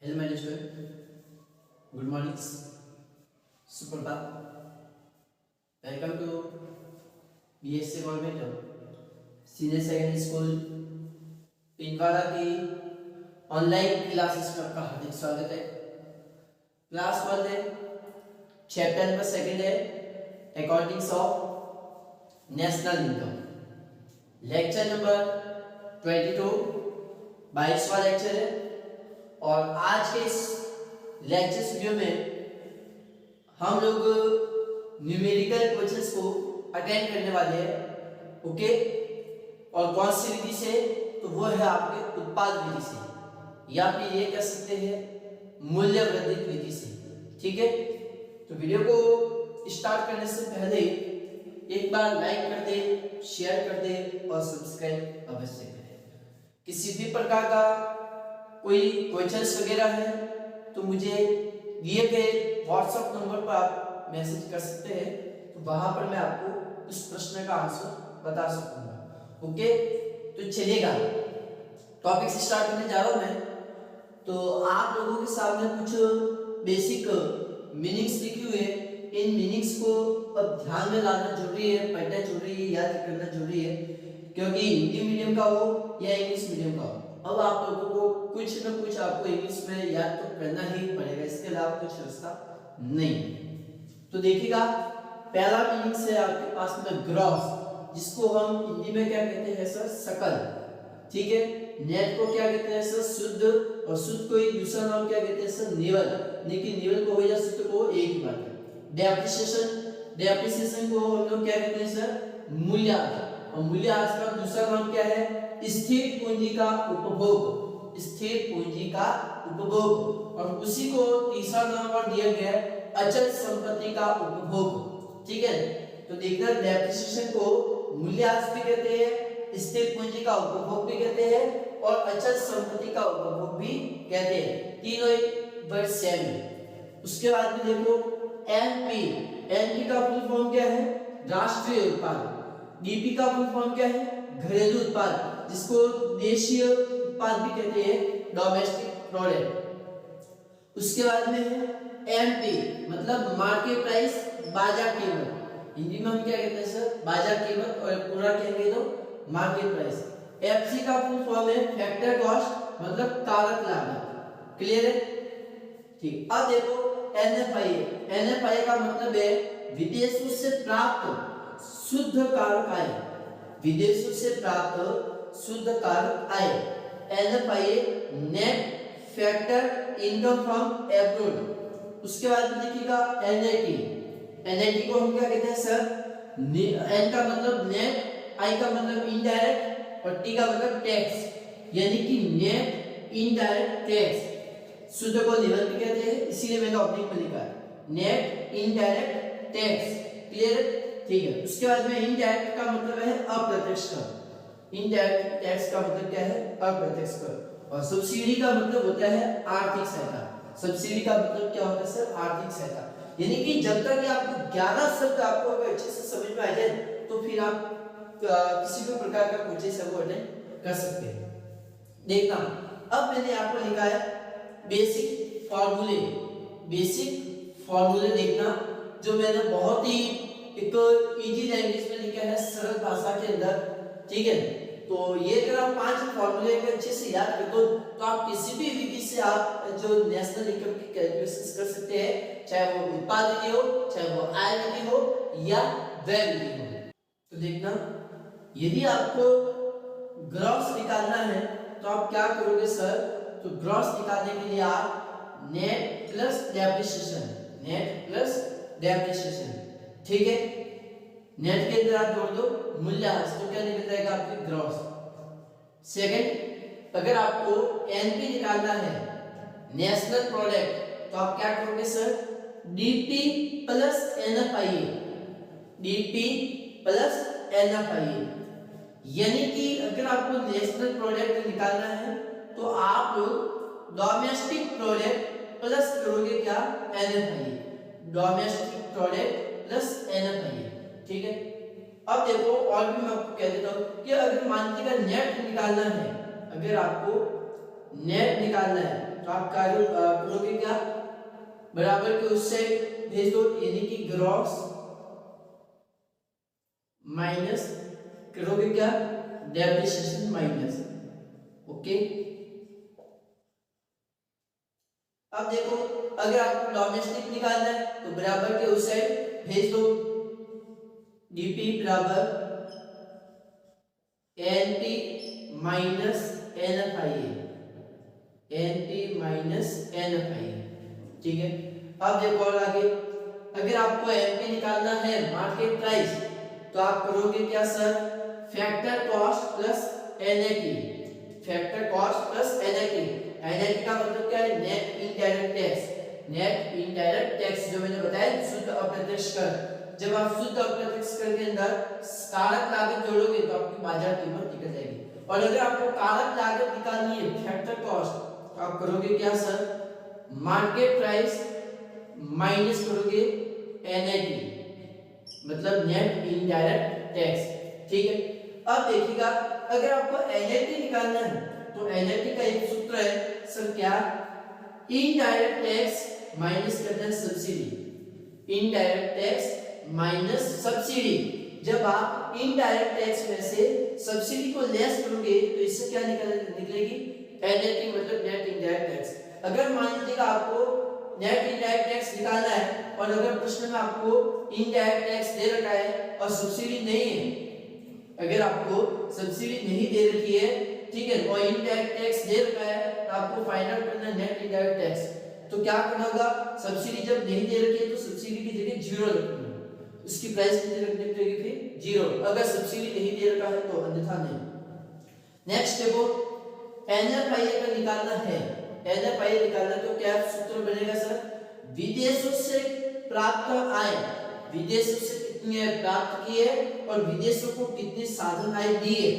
Hello my dear student, good morning, सुप्रभात, welcome to BSc government senior secondary school Pindwara की online classes में आपका हार्दिक स्वागत है। क्लास 1 है, चैप्टर नंबर 2 है accountings of national income, lecture number 22 22वां लेक्चर है। और आज के इस लेक्चर वीडियो में हम लोग न्यूमेरिकल क्वेश्चंस को अटेंड करने वाले हैं। ओके, और कौन सी विधि से? तो वो है आपके उत्पाद विधि से, या फिर ये कह सकते हैं मूल्य वर्धित विधि से। ठीक है, तो वीडियो को स्टार्ट करने से पहले एक बार लाइक कर दे, शेयर कर दे और सब्सक्राइब अवश्य करें। किसी भी प्रकार का कोई क्वेश्चंस वगैरह है तो मुझे दिए गए व्हाट्सएप नंबर पर आप मैसेज कर सकते हैं, तो वहां पर मैं आपको उस प्रश्न का आंसर बता सकूंगा। ओके, तो चलिएगा टॉपिक से स्टार्ट करने जा रहा हूं मैं। तो आप लोगों के सामने कुछ बेसिक मीनिंग्स लिखी हुई है। इन मीनिंग्स को अब ध्यान में लाना जरूरी है, पढ़ना जरूरी है, याद करना जरूरी है, क्योंकि हिंदी मीडियम का हो या इंग्लिश मीडियम का हो, अब आप लोगों को कुछ न कुछ आपको इंग्लिश में याद तो करना ही पड़ेगा, इसके अलावा कुछ रास्ता नहीं। तो देखिएगा, पहला मीनिंग है आपके पास में ग्रॉस, जिसको हम हिंदी में क्या कहते हैं सर? सकल। ठीक है, नेट को क्या कहते हैं सर? शुद्ध, और शुद्ध को एक दूसरा नाम क्या कहते हैं सर? निवल। लेकिन निवल को हो या शुद्ध को एक ही बात है। डेप्रिसिएशन, डेप्रिसिएशन को हम लोग क्या कहते हैं सर? मूल्यह्रास। और मूल्यह्रास का दूसरा नाम क्या है? स्थिर पूंजी का उपभोग, स्थिर पूंजी का उपभोग। और उसी को तीसरा नाम और दिया गया अचल संपत्ति का उपभोग। ठीक है, तो देखना, डेप्रिसिएशन को मूल्यह्रास भी कहते हैं, स्थिर पूंजी का उपभोग भी कहते हैं, और अचल संपत्ति का उपभोग भी कहते हैं। तीनों एक वर्ड सेम है। उसके बाद में देखो एनपी, एनपी का फुल फॉर्म क्या है? राष्ट्रीय उत्पाद। डीपी का फुल फॉर्म क्या है? घरेलू उत्पाद, जिसको देशीय उत्पाद भी कहते हैं, डोमेस्टिक प्रोडक्ट। उसके बाद में है एमपी, मतलब मार्केट प्राइस, बाजार कीमत। हिंदी में हम क्या कहते हैं सर? बाजार कीमत, और पूरा कहेंगे तो मार्केट प्राइस। एफसी का फुल फॉर्म है फैक्टर कॉस्ट, मतलब कारक लागत। क्लियर है? ठीक। अब देखो एनएफआई, एनएफआई का मतलब है विदेशों से प्राप्त शुद्ध कारक आय, विदेशों से प्राप्त शुद्ध कारक आय। NFI net factor income from abroad. उसके बाद में देखिएगा एनआईटी, एनआईटी को हम क्या कहते हैं सर? एन का मतलब नेट, आई का मतलब इनडायरेक्ट, और टी का मतलब टैक्स, यानी कि नेट इनडायरेक्ट टैक्स। शुद्ध को निवल भी कहते हैं, इसीलिए मैंने ऑब्लिक में लिखा है नेट इनडायरेक्ट टैक्स। क्लियर? ठीक है। उसके बाद में इनडायरेक्ट का मतलब है अप्रत्यक्ष कर, इनडायरेक्ट टैक्स का मतलब क्या है? अप्रत्यक्ष कर। और सब्सिडी का मतलब होता है आर्थिक सहायता। सब्सिडी का मतलब क्या होता है सर? आर्थिक सहायता। यानी कि जब तक कि आपको 11 शब्द आपको अगर अच्छे से समझ में आ जाए, तो फिर आप किसी भी प्रकार का कोर्सेज है वो अटेंड कर सकते हैं। देखना, अब मैंने आपको लिखा है बेसिक फॉर्मूले, बेसिक फॉर्मूले देखना, जो मैंने बहुत ही एक इजी लैंग्वेज में लिखा है, सरल भाषा के अंदर। ठीक है, तो ये अगर आप 5 फॉर्मूले को अच्छे से याद कर दो, तो आप किसी भी विधि से आप जो नेशनल इनकम की कैलकुलेशन कर सकते हैं, चाहे वो उत्पाद विधि हो, चाहे वो आय विधि हो, या व्यय विधि हो। तो देखना, यदि आपको ग्रॉस निकालना है तो आप क्या करोगे सर? तो ग्रॉस निकालने के लिए आप net plus depreciation, net plus depreciation. ठीक है, नेट के अंदर आप जोड़ दो मूल्यह्रास, तो क्या निकल जाएगा आपके ग्रॉस। सेकंड, अगर आपको एनपी निकालना है, नेशनल प्रोडक्ट, तो आप क्या करोगे sir? DP plus NFI, DP plus NFI. यानी कि अगर आपको नेशनल प्रोडक्ट निकालना है तो आप लोग डोमेस्टिक प्रोडक्ट प्लस करोगे क्या? NFI, domestic product plus NFI. ठीक है, अब देखो और भी मैं आपको कह देता हूं कि अगर मान लीजिएगा नेट निकालना है, अगर आपको नेट निकालना है तो आप करोगे क्या, बराबर के उस साइड भेज दो, यानी कि ग्रॉस माइनस करोगे क्या, डेप्रिसिएशन माइनस। ओके, अब देखो अगर आपको डोमेस्टिक निकालना है तो बराबर के उस साइड भेज दो, डीपी बराबर NP minus NFI, NP minus NFI. ठीक है, अब देखो और आगे, अगर आपको एनपी निकालना है मार्केट प्राइस तो आप करोगे क्या sir, factor cost plus NAT, factor cost plus NAT. NAT का मतलब क्या है, net indirect tax, net indirect tax जो मैंने बताया शुद्ध अप्रत्यक्ष कर। जब आप शुद्ध अप्रत्यक्ष कर के अंदर कारक लागत जोड़ोगे तो आपकी बाजार कीमत निकल जाएगी। और अगर आपको कारक लागत निकालनी है फैक्टर कॉस्ट तो आप करोगे क्या सर, मार्केट प्राइस माइनस करोगे एनएटी, मतलब नेट इनडायरेक्ट टैक्स। ठीक है, अब देखिएगा अगर आपको एनएटी निकालना है तो एनएटी का एक सूत्र है सर क्या, इनडायरेक्ट टैक्स माइनस करना है subsidy, indirect tax minus subsidy. जब आप इनडायरेक्ट टैक्स में से सब्सिडी को लेस करोगे तो इससे क्या निकलेगी, एनएटी मतलब नेट इनडायरेक्ट टैक्स। अगर मान लीजिएगा आपको नेट इनडायरेक्ट टैक्स निकालना है और अगर प्रश्न में आपको इनडायरेक्ट टैक्स दे रखा है और सब्सिडी नहीं है, अगर आपको सब्सिडी नहीं दे रखी है, ठीक है, और इनडायरेक्ट टैक्स दे रखा है तो आपको फाइंड आउट करना है नेट इनडायरेक्ट टैक्स। तो क्या करना होगा, सब्सिडी जब नहीं दे रखी है तो सब्सिडी की जगह जीरो रखनी है, उसकी प्राइस कितनी रखनी पड़ेगी, फिर जीरो। अगर सब्सिडी नहीं दे रखा है तो अन्यथा नहीं। नेक्स्ट देखो, एनएफआई अगर निकालना है, एनएफआई निकालना तो क्या सूत्र बनेगा सर, विदेशों से प्राप्त आय, विदेशों से कितनी आय प्राप्त की है और विदेशों को कितनी साधन आय दी है,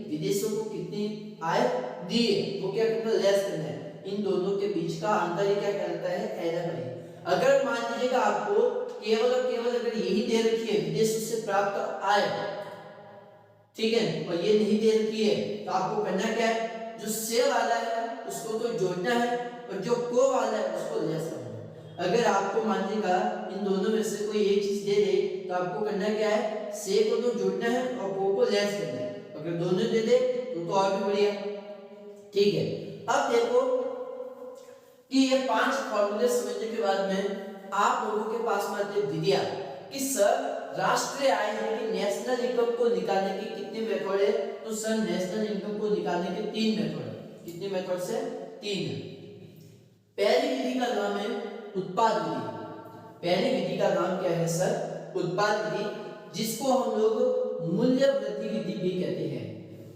विदेशों को कितनी आय दी है, वो क्या करना, लेस करना है। इन दोनों के बीच का अंतर ही क्या कहलाता है, एनएफआई। अगर मान लीजिएगा आपको केवल और केवल अगर यही दे रखी है विदेशों से प्राप्त आय, ठीक है, और ये नहीं दे रखी है तो आपको करना क्या है, जो से वाला है उसको तो जोड़ना है और जो को वाला है उसको लेस करना है। अगर आपको मान लीजिएगा इन दोनों में से कोई एक चीज दे दे तो आपको करना क्या है, से को तो जोड़ना है और को लेस करना है। अगर दोनों दे दे तो और भी बढ़िया। ठीक है, अब देखो कि ये 5 फॉर्मूले समझने के बाद में आप लोगों के पास में आते विधिया कि सर राष्ट्रीय आय यानी नेशनल इनकम को निकालने की कितने मेथड है, तो सर नेशनल इनकम को निकालने के 3 मेथड है। कितने मेथड से, 3 है। पहली विधि का नाम है उत्पाद विधि। पहली विधि का नाम क्या है सर, उत्पाद विधि, जिसको हम लोग मूल्य वृद्धि विधि भी कहते हैं।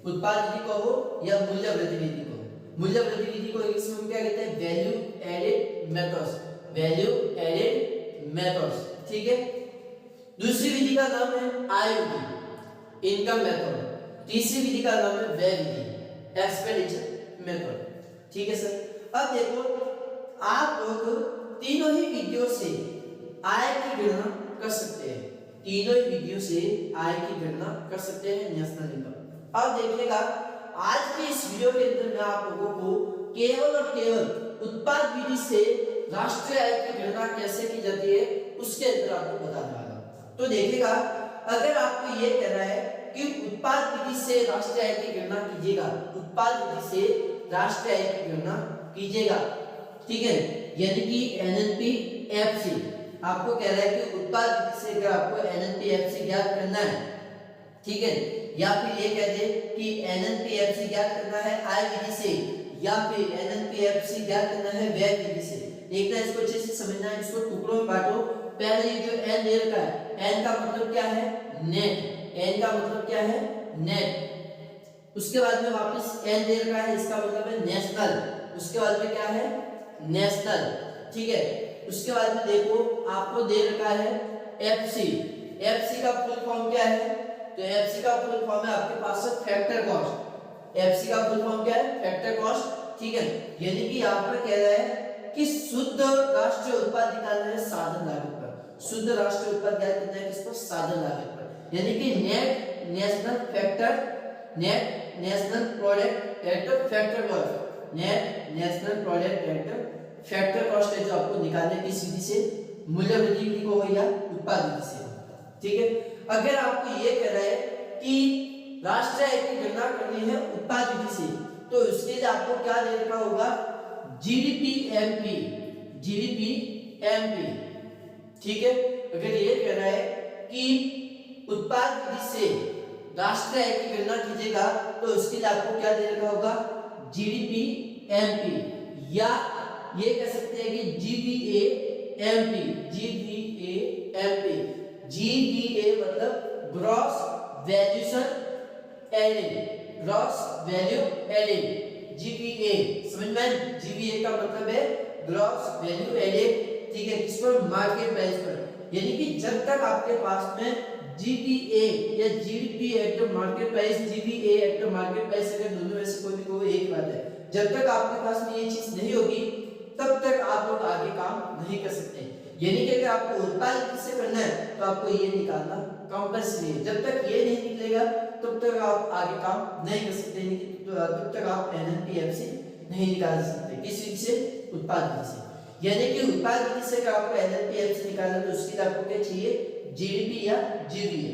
उत्पाद विधि को हो या मूल्य वृद्धि विधि को, मूल्य वृद्धि विधि को इंग्लिश में क्या कहते हैं, value added methods, value added methods. ठीक है, दूसरी विधि का नाम है आय विधि, इनकम मेथड। तीसरी विधि का नाम है व्यय विधि, एक्सपेंडिचर मेथड। ठीक है सर, अब देखो आप लोग तीनों ही विधियों से आय की गणना कर सकते हैं, तीनों ही विधियों से आय की गणना कर सकते हैं नेशनल इनकम। अब देखिएगा आज की इस वीडियो के अंदर मैं आप लोगों को केवल और केवल उत्पाद विधि से राष्ट्रीय आय की गणना कैसे की जाती है उसके अंदर आपको बताने वाला हूं। तो देखिएगा अगर आपको ये कह रहा है कि उत्पाद विधि से राष्ट्रीय आय की गणना कीजिएगा, उत्पाद विधि से राष्ट्रीय आय की गणना कीजिएगा, ठीक है, यानी कि एनएनपी-एफसी आपको कह रहा है कि उत्पाद विधि से अगर आपको एनएनपी-एफसी ज्ञात करना है, ठीक है, या फिर ये कह दे कि एनएनपी-एफसी ज्ञात करना है आय विधि से, या फिर एनएनपी-एफसी ज्ञात करना है व्यय विधि से। देखना इसको अच्छे से समझना है, इसको टुकड़ों में बांटो। पहले ये जो एन दे रखा है, एन का मतलब क्या है, नेट, एन का मतलब क्या है, नेट। उसके बाद में वापस एन दे रखा है, इसका मतलब है नेशनल, उसके बाद में क्या है, नेशनल, ठीक है। उसके बाद में देखो आपको दे रखा है एफसी, एफसी का फुल फॉर्म क्या है, तो एफसी का फुल फॉर्म है आपके पास है फैक्टर कॉस्ट। एफसी का फुल फॉर्म क्या है, फैक्टर कॉस्ट, ठीक है। यानी कि यहाँ पर कह रहा है कि शुद्ध राष्ट्रीय उत्पाद निकालना है साधन लागत पर, शुद्ध राष्ट्रीय उत्पाद ज्ञात करना है किस पर, साधन लागत पर, यानी कि net national factor, net national product at factor cost, net national product at factor cost है जो आपको निकालने की सीधी से मूल्य वृद्धि विधि को या उत्पाद विधि से, ठीक है। अगर आपको ये कह रहा है कि राष्ट्रीय आय की गणना करनी है उत्पाद विधि से, तो उसके लिए आपको क्या दे रखा होगा, जीडीपी एमपी, जीडीपी एमपी, ठीक है। अगर ये कह रहा है कि उत्पाद विधि से राष्ट्रीय आय की गणना कीजिएगा, तो उसके लिए आपको क्या दे रखा होगा, जीडीपी एमपी, या ये कह सकते हैं कि GVA MP, GVA MP, GVA मतलब gross valuation added, gross value added, GVA, समझ में, जीवीए का मतलब है ग्रॉस वैल्यू एडेड, ठीक है, किस पर, मार्केट प्राइस पर। यानी कि जब तक आपके पास में जीपीए या GDP at the market price, GPA eight the market price, अगर दोनों में से कोई एक बात है, जब तक आपके पास में ये चीज नहीं होगी तब तक आप लोग आगे काम नहीं कर सकते। यानी कि अगर आपको उत्पाद किससे करना है तो आपको ये निकालना कंपल्सरी है। जब तक ये नहीं निकलेगा तब तक आप आगे काम नहीं कर सकते, तब तक आप एनएनपीएफसी नहीं निकाल सकते। किस विधि से, उत्पाद विधि से। यानी कि उत्पाद विधि से अगर आपको एनएनपीएफसी निकालना तो उसके लिए आपको क्या चाहिए, जीडीपी या जीवीए,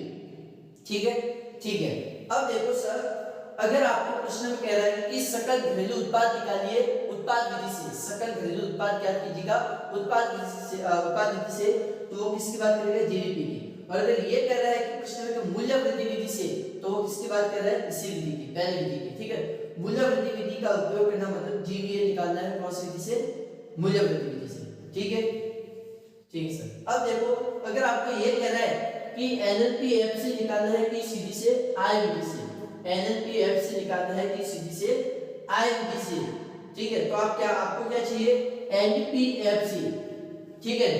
ठीक है, ठीक है। अब देखो सर, अगर आपको प्रश्न में कह रहा है कि सकल घरेलू उत्पाद निकालिए उत्पाद विधि से, सकल घरेलू उत्पाद क्या कीजिएगा, उत्पाद विधि से, उत्पाद विधि से, तो वो किसकी बात करेगा, जीडीपी की। और अगर ये कह रहा है कि प्रश्न में मूल्य वृद्धि विधि से, तो वो किसकी बात कर रहा है, इसी विधि की, पहली विधि की, ठीक है। मूल्य वृद्धि विधि का उपयोग करना मतलब जीवीए निकालना है कौन सी विधि से, मूल्य वृद्धि विधि से, ठीक है, ठीक है सर। अब देखो, अगर आपको ये कह रहा है कि एनएनपीएफसी निकालना है किस विधि से, आय विधि से, एनएनपीएफसी निकालना है किस विधि से, आय विधि से, ठीक है। तो आप क्या, आपको क्या चाहिए, एनपीएफसी, ठीक है।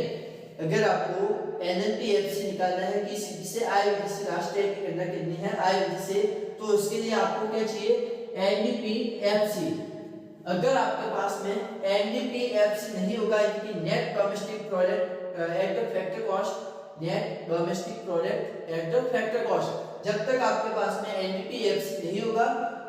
अगर आपको एनएनपीएफसी निकालना है किस विधि से, आय विधि से, राष्ट्रीय आय की गणना करनी है आय विधि से, तो उसके लिए आपको क्या चाहिए, एनडीपीएफसी। अगर आपके पास में एनडीपीएफसी नहीं होगा, यानी net domestic product at the factor cost, net domestic product at the factor cost, जब तक आपके पास में एनडीपीएफसी नहीं होगा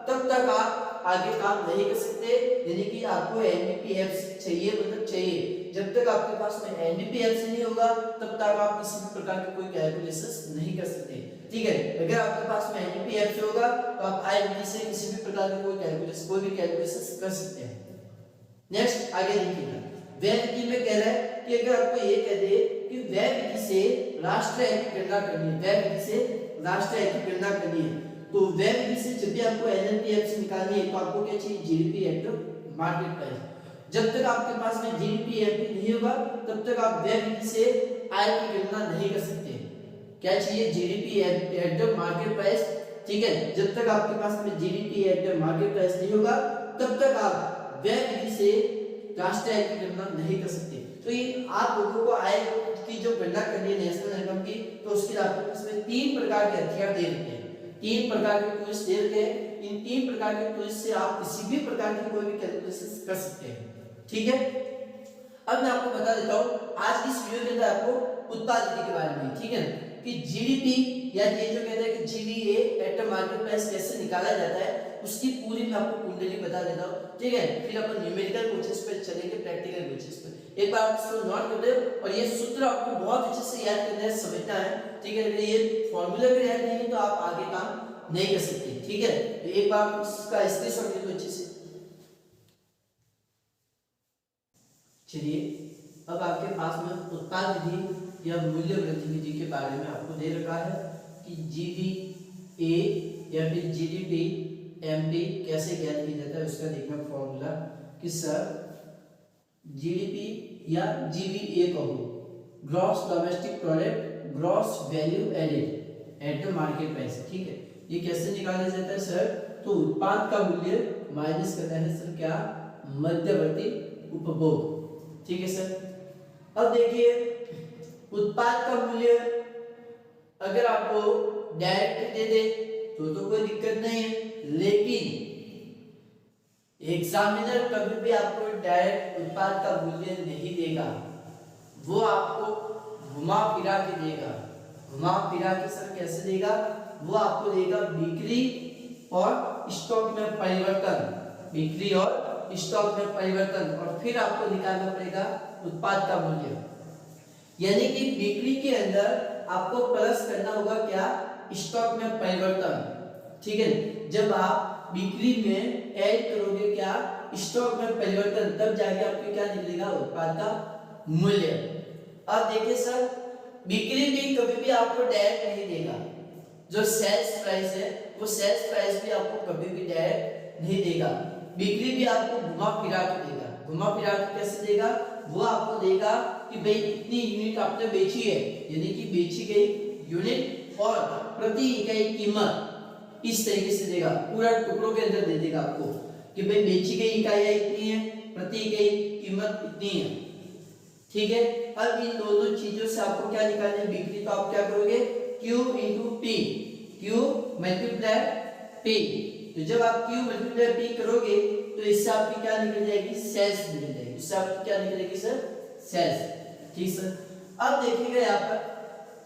तब तक आप आगे काम नहीं कर सकते। यानी कि आपको एनडीपीएफसी चाहिए, मतलब चाहिए। जब तक आपके पास में एनडीपीएफसी नहीं होगा तब तक आप किसी भी प्रकार की कोई कैलकुलेशंस नहीं कर सकते, ठीक है। अगर आपके पास में एनडीपीएफसी होगा तो आप आय विधि से किसी भी प्रकार की कोई भी कैलकुलेशंस कर सकते हैं। नेक्स्ट आगे देखिएगा, व्यय विधि में कह रहा है कि अगर आपको ये कह दे कि व्यय विधि से राष्ट्रीय आय की गणना करनी है, व्यय विधि से राष्ट्रीय आय की गणना करनी है, तो व्यय विधि से जब भी आपको एनएनपीएफसी निकालनी है तो आपको क्या चाहिए, GDP at the market price. जब तक आपके पास में जीडीपी एमपी नहीं होगा तब तक आप व्यय विधि से आय की गणना नहीं कर सकते। क्या चाहिए, GDP at the market price, ठीक है। जब तक आपके पास में GDP at the market price नहीं होगा तब तक आप व्यय विधि से राष्ट्रीय आय की गणना नहीं कर सकते। तो ये आप लोगों को आय की जो गणना करनी है नेशनल इनकम की, तो उसके लिए आपको इसमें 3 प्रकार के हथियार दे रखे हैं, 3 प्रकार के टूल्स दे रखे हैं। इन 3 प्रकार के टूल्स से आप किसी भी प्रकार की कोई भी कैलकुलेशन कर सकते हैं, ठीक है। अब मैं आपको बता देता हूँ आज की इस वीडियो के अंदर आपको उत्पाद विधि के बारे में, ठीक है, कि जीडीपी या ये जो कहते हैं कि GVA eight the market price कैसे निकाला जाता है, उसकी पूरी मैं आपको कुंडली बता देता हूँ, ठीक है। फिर अपन न्यूमेरिकल क्वेश्चंस पे चलेंगे, प्रैक्टिकल क्वेश्चंस पे। एक बार आप इसको नोट कर दो, और ये सूत्र आपको बहुत अच्छे से याद करना है, समझना है, ठीक है। अगर ये फॉर्मूला भी याद नहीं है तो आप आगे काम नहीं कर सकते, ठीक है। तो एक बार इसका स्क्रीनशॉट ले लो अच्छे से। चलिए, अब आपके पास में उत्पाद विधि या मूल्य वृद्धि विधि के बारे में आपको दे रखा है कि जीवीए या फिर जीडीपी एमपी कैसे ज्ञात किया जाता है, उसका देखना फॉर्मूला कि सर जीडीपी या जीवीए कहो, gross domestic product gross value added at the market price, ठीक है। ये कैसे निकाला जाता है सर, तो उत्पाद का मूल्य माइनस करना है सर क्या, मध्यवर्ती उपभोग, ठीक है सर। अब देखिए, उत्पाद का मूल्य अगर आपको डायरेक्ट दे दे तो कोई दिक्कत नहीं है, लेकिन एग्जामिनर कभी भी आपको डायरेक्ट उत्पाद का मूल्य नहीं देगा, वो आपको घुमा फिरा के देगा। घुमा फिरा के सर कैसे देगा, वो आपको देगा बिक्री और स्टॉक में परिवर्तन, बिक्री और स्टॉक में परिवर्तन और फिर आपको निकालना पड़ेगा उत्पाद का मूल्य। यानी कि बिक्री के अंदर आपको प्लस करना होगा क्या, स्टॉक में परिवर्तन। ठीक है, जब आप बिक्री में ऐड करोगे क्या, स्टॉक में परिवर्तन, तब जाके आपको क्या निकलेगा, उत्पाद का मूल्य। अब देखिए सर, बिक्री भी कभी भी आपको डायरेक्ट नहीं देगा, जो सेल्स प्राइस है वो सेल्स प्राइस भी आपको कभी भी डायरेक्ट नहीं देगा। बिक्री भी आपको घुमा फिरा के देगा। घुमा फिरा के कैसे देगा, वो आपको देगा कि भाई इतनी यूनिट आपने बेची है, यानी कि बेची गई यूनिट और प्रति इकाई कीमत, इस तरीके से देगा, पूरा टुकड़ों के अंदर दे देगा आपको कि भाई बेची गई इकाइयां इतनी है, प्रति इकाई कीमत इतनी है। ठीक है, अब इन दोनों चीजों से आपको क्या निकालना है, बिक्री, तो आप क्या करोगे, Q into P, Q multiply P। तो जब आप Q मल्टीप्लाई P करोगे तो इससे आपकी क्या निकल जाएगी, सेल्स निकल जाएगी। इससे आपकी क्या निकलेगी सर, सेल्स। ठीक सर। अब देखिएगा यहाँ पर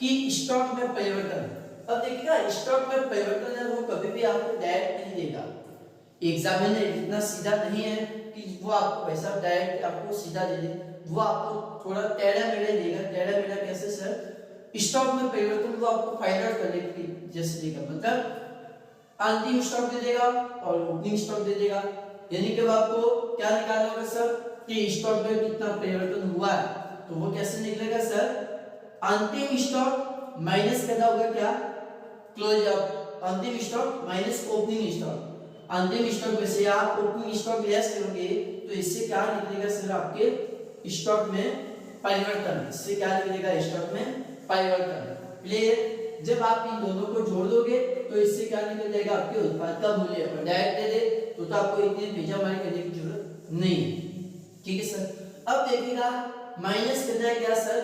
कि स्टॉक में परिवर्तन। अब देखिएगा स्टॉक में परिवर्तन है वो कभी भी आपको डायरेक्ट नहीं देगा। एग्जामिनर इतना सीधा नहीं है कि वो आपको पैसा डायरेक्ट आपको सीधा दे दे, वो आपको थोड़ा टेढ़ा मेढ़ा देगा। टेढ़ा मेढ़ा कैसे सर, स्टॉक में परिवर्तन वो आपको फाइंड आउट करने की जैसे देगा, मतलब अंतिम स्टॉक दे देगा और ओपनिंग स्टॉक दे देगा। यानी कि आपको क्या निकालना होगा सर कि स्टॉक में कितना परिवर्तन हुआ है, तो वो कैसे निकलेगा सर, अंतिम स्टॉक माइनस करना होगा क्या, क्लोज अप, अंतिम स्टॉक माइनस ओपनिंग स्टॉक। अंतिम स्टॉक में से आप ओपनिंग स्टॉक लेस करोगे तो इससे क्या निकलेगा सर, आपके स्टॉक में परिवर्तन। इससे क्या निकलेगा, स्टॉक में परिवर्तन। क्लियर। जब आप इन दोनों को जोड़ दोगे तो इससे क्या निकल जाएगा, आपके उत्पाद का मूल्य। और डायरेक्ट दे दे तो आपको इतनी पेजामारी करने की जरूरत नहीं है। ठीक है सर। अब देखिएगा माइनस करना है क्या सर,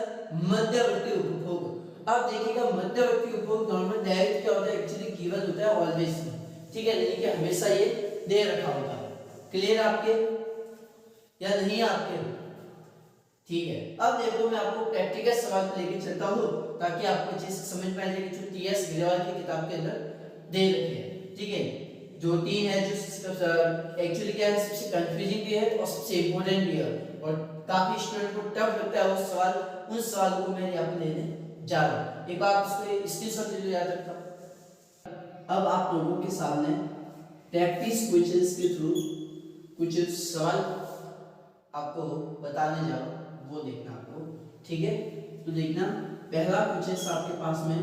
मध्यवर्ती उपभोग। अब देखिएगा मध्यवर्ती उपभोग नॉर्मल डायरेक्ट क्या होता है, एक्चुअली गिवन होता है ऑलवेज। ठीक है, यानी कि हमेशा ये दे रखा होगा। क्लियर आपके या नहीं आपके? ठीक है। अब देखो मैं आपको प्रैक्टिकल सवाल लेके चलता हूँ ताकि आपको अच्छे से समझ में आ जाए कि जो टीएस ग्रेवाल की किताब के अंदर दे रखे हैं। ठीक है, जो तीन है, जो एक्चुअली क्या है, सबसे कंफ्यूजिंग भी है और सबसे इंपॉर्टेंट भी है और काफी स्टूडेंट को टफ लगता है वो सवाल। उन सवालों को मैं यहाँ पे लेने जा रहा हूँ। एक बार उसको स्क्रीनशॉट ले लो, याद रखना। अब आप लोगों के सामने प्रैक्टिस क्वेश्चंस के थ्रू कुछ सवाल आपको बताने जा रहा हूँ, वो देखना आपको। ठीक है, तो देखना पहला क्वेश्चन आपके पास में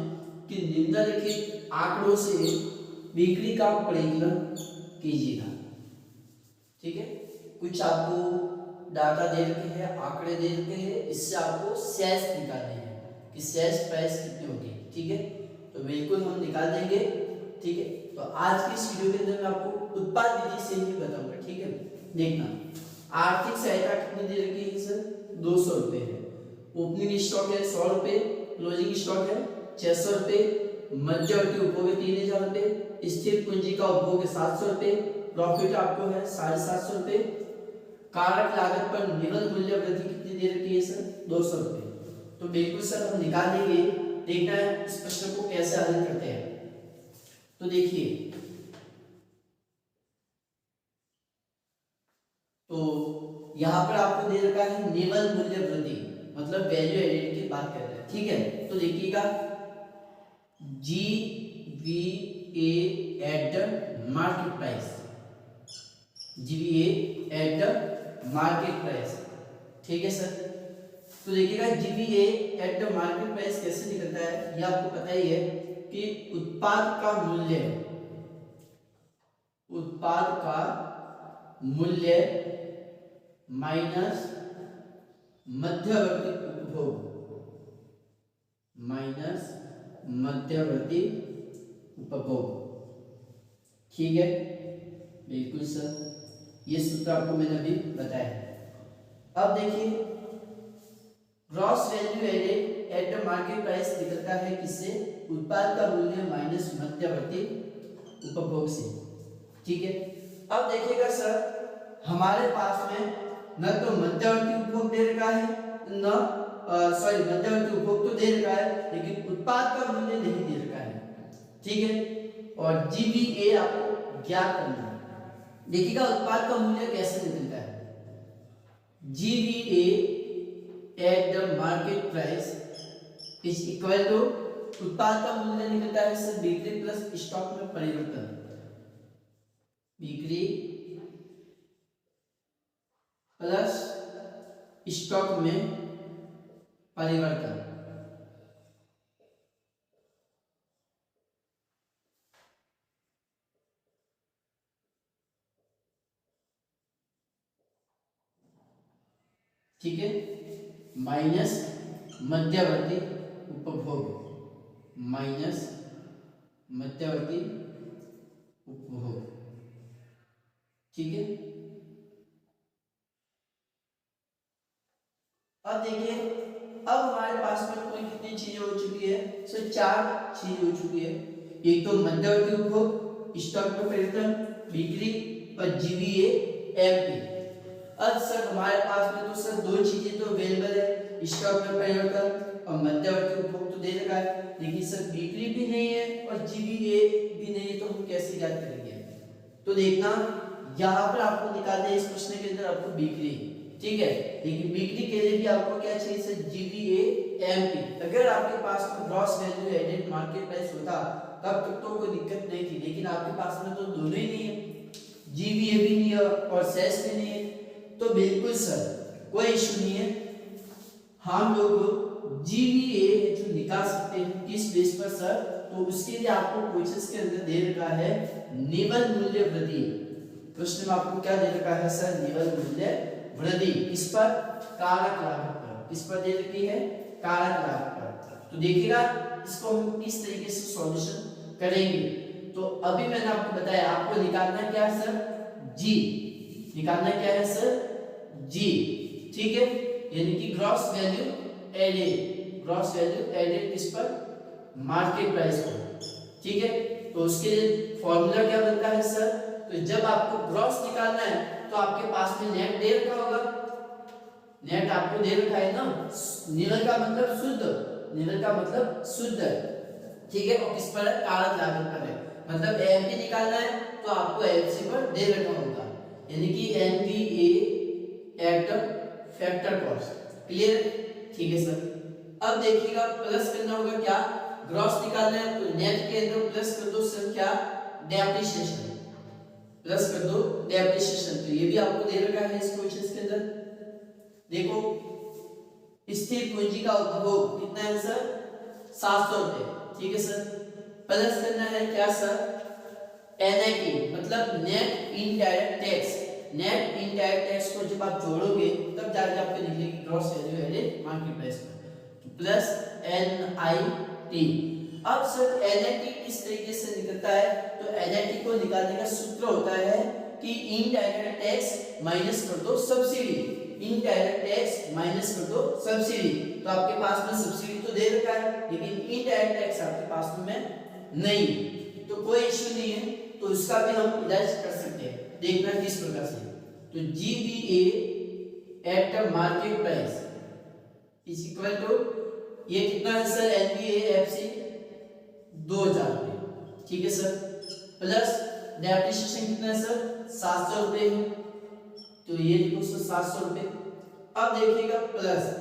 कि निम्नलिखित आंकड़ों से बिक्री का परिकलन कीजिएगा। ठीक है, कुछ आपको डाटा दे रखे हैं, आंकड़े दे रखे हैं, इससे आपको सेल्स निकालने हैं कि सेल्स प्राइस कितनी होगी। ठीक है, तो बिल्कुल हम निकाल देंगे। ठीक है, तो आज की इस वीडियो के अंदर मैं आपको उत्पाद विधि से ही बताऊंगा। ठीक है, देखना आर्थिक सहायता कितनी दे रखी है सर, 200 रुपए है। ओपनिंग स्टॉक है 100 रुपए, क्लोजिंग स्टॉक है 600 रुपए, मध्यवर्ती उपभोग है 3000 रुपए, स्थिर पूंजी का उपभोग है 700 रुपए, प्रॉफिट आपको है 750 रुपए, कारक लागत पर निवल मूल्य वृद्धि कितनी दे रखी है सर, 200 रुपए। तो बिल्कुल सर हम निकाल देंगे। देखना है इस प्रश्न को कैसे हल करते हैं। तो देखिए, तो यहाँ पर आपको दे रखा है निवल मूल्य वृद्धि, मतलब वैल्यू एडेड की बात कर रहे हैं। ठीक है, तो देखिएगा GVA at the market price, GVA at the market price. ठीक है सर, तो देखिएगा GVA at the market price कैसे निकलता है, ये आपको पता ही है कि उत्पाद का मूल्य, उत्पाद का मूल्य माइनस मध्यवर्ती उपभोग, माइनस मध्यवर्ती उपभोग। ठीक है, बिल्कुल सर, ये सूत्र आपको मैंने अभी बताया। अब देखिए gross value added at the market price निकलता है किससे, उत्पाद का मूल्य माइनस मध्यवर्ती उपभोग से। ठीक है, अब देखिएगा सर हमारे पास में न तो मध्यवर्ती उपभोग दे रखा है, न मध्यवर्ती उपभोग तो दे रखा है लेकिन उत्पाद का मूल्य नहीं दे रखा है। ठीक है, और GVA आपको ज्ञात करना है। देखिएगा उत्पाद का मूल्य कैसे निकलता है, GVA at the market price is equal to, उत्पाद का मूल्य निकलता है सर बिक्री प्लस स्टॉक में परिवर्तन, बिक्री प्लस स्टॉक में परिवर्तन। ठीक है, माइनस मध्यवर्ती उपभोग, माइनस मध्यवर्ती उपभोग। ठीक है, अब देखिए, अब हमारे पास में कोई कितनी चीजें हो चुकी है, सो 4 चीजें हो चुकी है। एक तो मध्यवर्ती उपभोग, स्टॉक में परिवर्तन, बिक्री और जीवीए एमपी। अब सर हमारे पास में तो सर 2 चीजें तो अवेलेबल है, स्टॉक में परिवर्तन और मध्यवर्ती उपभोग तो दे रखा है, लेकिन सर बिक्री भी नहीं है और जीवीए भी नहीं है, तो हम कैसे ज्ञात करेंगे? तो देखना यहाँ पर आपको निकालना है इस प्रश्न के अंदर आपको बिक्री, ठीक है, लेकिन बिक्री के लिए भी आपको क्या चाहिए सर जीवीए एमपी। अगर आपके पास में gross value added market price होता तब तक तो कोई दिक्कत नहीं थी, लेकिन आपके पास में तो दोनों ही नहीं है, जीवीए भी नहीं है और सेस भी नहीं है, तो बिल्कुल सर कोई इशू नहीं है, हम लोग जीवीए जो निकाल सकते हैं किस बेस पर सर? तो उसके लिए आपको क्वेश्चंस के अंदर दे रखा है निवल मूल्य वृद्धि। प्रश्न में आपको क्या दे रखा है सर? निवल मूल्य वृद्धि। इस पर कारक लागत पर, किस पर दे रखी है? कारक लागत पर। तो देखिएगा इसको हम किस तरीके से सॉल्यूशन करेंगे। तो अभी मैंने आपको बताया आपको निकालना क्या है सर? जी। निकालना क्या है सर? जी, ठीक है, यानी कि gross value added, gross value added किस पर? मार्केट प्राइस पर, ठीक है। तो उसके लिए फॉर्मूला क्या बनता है सर? तो जब आपको ग्रॉस निकालना है तो आपके पास में नेट दे रखा होगा, नेट आपको दे रखा है ना, निवल का मतलब शुद्ध, निवल का मतलब शुद्ध, ठीक है, और किस पर है? कारक लागत पर है, मतलब एमपी निकालना है तो आपको एफसी पर दे रखा होगा, यानी कि NPA eight factor cost. Clear? ठीक है सर। अब देखिएगा प्लस करना होगा क्या? ग्रॉस निकालना है तो नेट के अंदर प्लस कर दो सर क्या? डेप्रिसिएशन, प्लस कर दो डेप्रिसिएशन। तो ये भी आपको दे रखा है इस क्वेश्चन के अंदर। देखो स्थिर पूंजी का उपभोग कितना है सर? 700 रुपए, ठीक है सर। प्लस करना है क्या सर? एनआईटी मतलब net indirect tax, net indirect tax को जब आप जोड़ोगे तब जाके आपको निकलेगी gross value added market price पर, प्लस एनआईटी। अब सर एनआईटी किस तरीके से निकलता है? तो एनआईटी को निकालने का सूत्र होता है कि इनडायरेक्ट टैक्स माइनस कर दो सब्सिडी, इनडायरेक्ट टैक्स माइनस कर दो सब्सिडी। तो आपके पास में सब्सिडी तो दे रखा है लेकिन इनडायरेक्ट टैक्स आपके पास में नहीं, तो कोई इश्यू नहीं है, तो उसका भी हम इलाज कर सकते हैं। देखना किस प्रकार से? तो GVA at the market price is equal to, ये कितना है सर? एनपीए एफसी 2000 रुपए, ठीक है सर, प्लस डेप्रिसिएशन कितना है सर? 700 रुपए है, तो ये लिखो सर 700 रुपए। अब देखिएगा प्लस,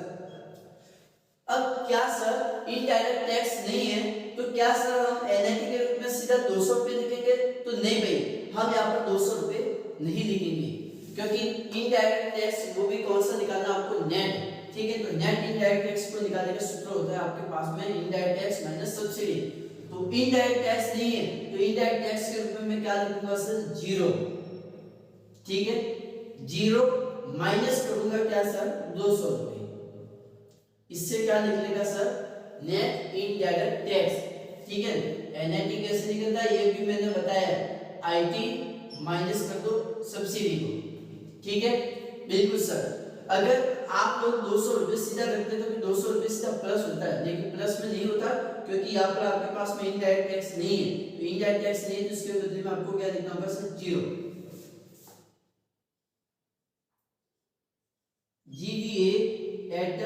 अब क्या सर इनडायरेक्ट टैक्स नहीं है तो क्या सर हम एनआईटी के रूप में सीधा 200 रुपए लिखेंगे? तो नहीं भाई, हम यहाँ पर 200 रुपए नहीं लिखेंगे, क्योंकि इनडायरेक्ट टैक्स वो भी कौन सा निकालना आपको? नेट, ठीक है। तो नेट इनडायरेक्ट टैक्स को निकालने का सूत्र होता है आपके पास में इनडायरेक्ट टैक्स माइनस सब्सिडी। तो इनडायरेक्ट टैक्स नहीं है तो इनडायरेक्ट टैक्स के रूप में क्या लिखूंगा सर? 0, ठीक है, 0 माइनस करूंगा क्या सर? 200 रुपए। इससे क्या निकलेगा सर? नेट इनडायरेक्ट टैक्स, ठीक है। एनआईटी कैसे निकलता है ये भी मैंने बताया, आईटी माइनस कर दो सब्सिडी को, ठीक है, बिल्कुल सर। अगर आप लोग 200 रुपए सीधा रखते तो 200 रुपए सीधा प्लस होता है, लेकिन प्लस में नहीं होता क्योंकि यहाँ पर आपके पास में इनडायरेक्ट टैक्स नहीं है, तो इनडायरेक्ट टैक्स नहीं है तो इसके बदले में आपको क्या लिखना होगा sir? 0। GVA eight the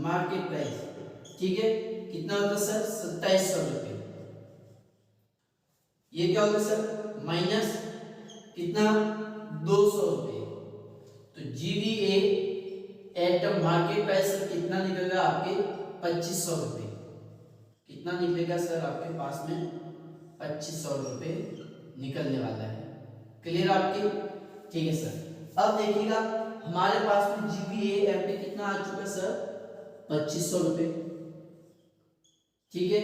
market price, ठीक है, कितना होगा सर? 2700 रुपए। ये क्या होगा सर? माइनस कितना? 200 रुपए। तो GVA eight the market price कितना निकलेगा आपके 2500 रुपये। कितना निकलेगा सर आपके पास में 2500 रुपये निकलने वाला है। क्लियर आपके? ठीक है सर। अब देखिएगा हमारे पास में GPA कितना आ चुका सर 2500 रुपये। ठीक है,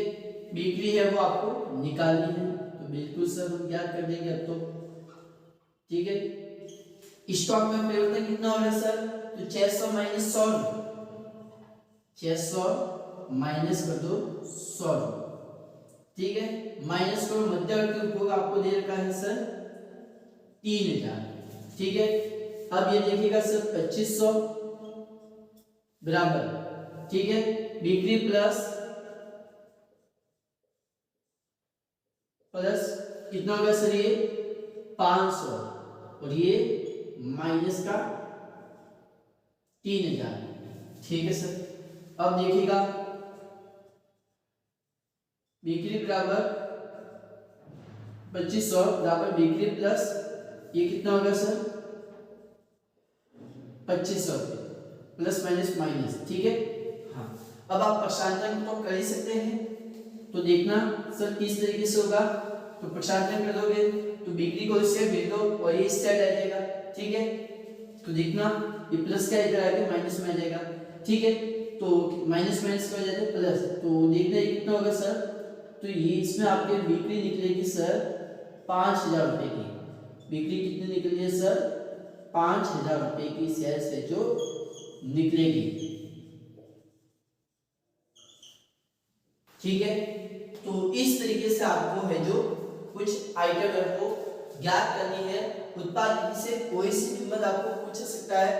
बिक्री है वो आपको निकालनी है, तो बिल्कुल सर हम याद कर देंगे अब तो। ठीक है, स्टॉक में परिवर्तन कितना हो रहा है सर, तो 600 माइनस 100, 600 माइनस कर दो 100। ठीक है, माइनस करो, मध्यवर्ती उपभोग आपको दे रखा है सर 3000। ठीक है, अब ये देखिएगा सर 2500 बराबर, ठीक है, बिक्री प्लस कितना होगा सर ये 500 और ये माइनस का 3000। ठीक है सर, अब देखिएगा बिक्री बराबर 2500 बराबर बिक्री प्लस ये कितना होगा सर 2500 प्लस माइनस माइनस। ठीक है, हाँ, अब आप पक्षांतरण तो कर ही सकते हैं, तो देखना सर किस तरीके से होगा। तो पक्षांतरण कर दोगे तो बिक्री को इससे भेज दो और ये इस साइड आ जाएगा। ठीक है, तो देखना ये प्लस का इधर आके माइनस में आ जाएगा। ठीक है, तो माइनस माइनस का हो जाता है प्लस, तो देखना ये कितना होगा सर, तो ये इसमें आपके बिक्री निकलेगी सर 5000 रुपए की। बिक्री कितनी निकली है सर 5000 रुपए की सेल्स है जो निकलेगी। ठीक है, तो इस तरीके से आपको है जो कुछ आइटम है वो ज्ञात करनी है। उत्पाद विधि से कोई सी भी मत आपको पूछ सकता है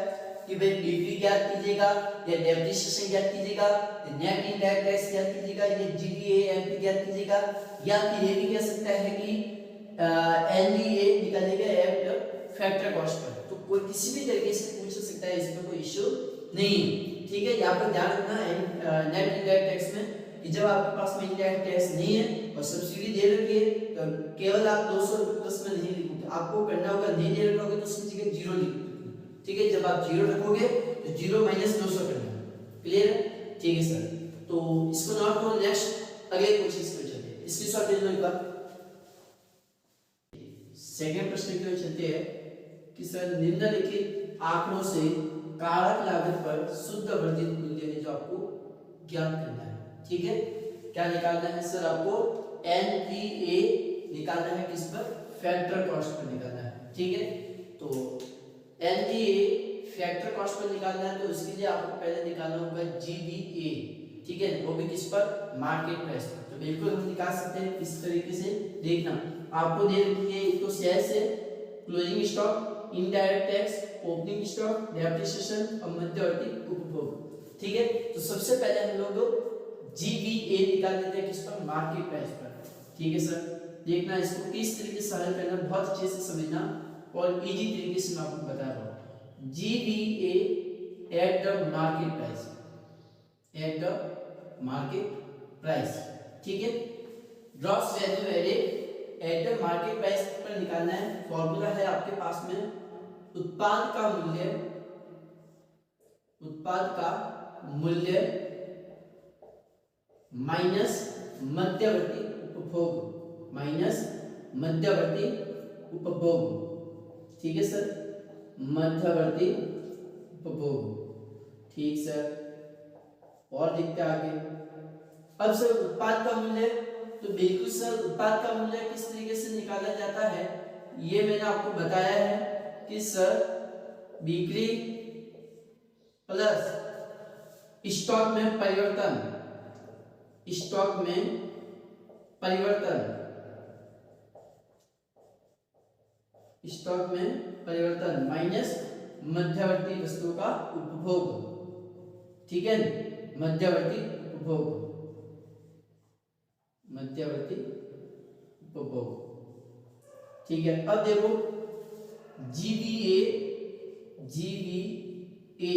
कि भाई बिक्री ज्ञात कीजिएगा या डेप्रिसिएशन ज्ञात कीजिएगा या नेट इनडायरेक्ट टैक्स ज्ञात कीजिएगा या GVA ज्ञात कीजिएगा, या फिर ये भी कह सकता है कि NVA निकालेगा एट फैक्टर कॉस्ट पर। तो कोई किसी भी तरीके से पूछ सकता है, इसमें कोई इश्यू नहीं है। ठीक है, यहाँ पर ध्यान रखना नेट इनडायरेक्ट टैक्स में कि जब आपके पास में इनडायरेक्ट टैक्स नहीं है और सब्सिडी दे रखी है तो केवल आप 200 रुपये प्लस में नहीं लिखोगे, आपको करना होगा नहीं दे रखोगे तो उसकी जगह 0 लिख दो। ठीक है, जब आप 0 रखोगे तो 0 माइनस 200 करना। क्लियर है? ठीक है सर, तो इसको नोट करो। नेक्स्ट अगले क्वेश्चन पे चलते हैं, इसकी सॉल्व कर लो एक बार। सेकंड प्रश्न की ओर चलते हैं कि सर निम्नलिखित आंकड़ों से कारक लागत पर शुद्ध वर्धित मूल्य है जो आपको ज्ञात करना है। ठीक है, क्या निकालना है सर आपको NVA निकालना है, किस पर फैक्टर कॉस्ट पर निकालना है। ठीक है, तो NVA फैक्टर कॉस्ट पर निकालना है तो उसके लिए आपको पहले निकालना होगा GVA। ठीक है, वो भी किस पर मार्केट प्राइस पर। तो बिल्कुल हम निकाल सकते हैं इस तरीके से। देखना आपको दे रखी है तो सेल्स है, closing stock, indirect tax, opening stock, depreciation और मध्यवर्ती उपभोग। ठीक है, तो सबसे पहले हम लोग GVA निकाल देते हैं किस पर मार्केट प्राइस पर। ठीक है सर, देखना इसको किस तरीके से हल करना, बहुत अच्छे से समझना और इजी तरीके से मैं आपको बता रहा हूँ। GVA at the market price, at the market price. ठीक है, gross value added at the market price पर निकालना है। फॉर्मूला है आपके पास में उत्पाद का मूल्य, उत्पाद का मूल्य माइनस मध्यवर्ती उपभोग, माइनस मध्यवर्ती उपभोग। ठीक है सर, मध्यवर्ती उपभोग। ठीक सर, और देखते हैं आगे। अब सर उत्पाद का मूल्य, तो बिल्कुल सर उत्पाद का मूल्य किस तरीके से निकाला जाता है ये मैंने आपको बताया है कि सर बिक्री प्लस स्टॉक में परिवर्तन, स्टॉक में परिवर्तन, स्टॉक में परिवर्तन माइनस मध्यवर्ती वस्तु का उपभोग। ठीक है, मध्यवर्ती उपभोग, मध्यवर्ती उपभोग। ठीक है, अब देखो GVA, GVA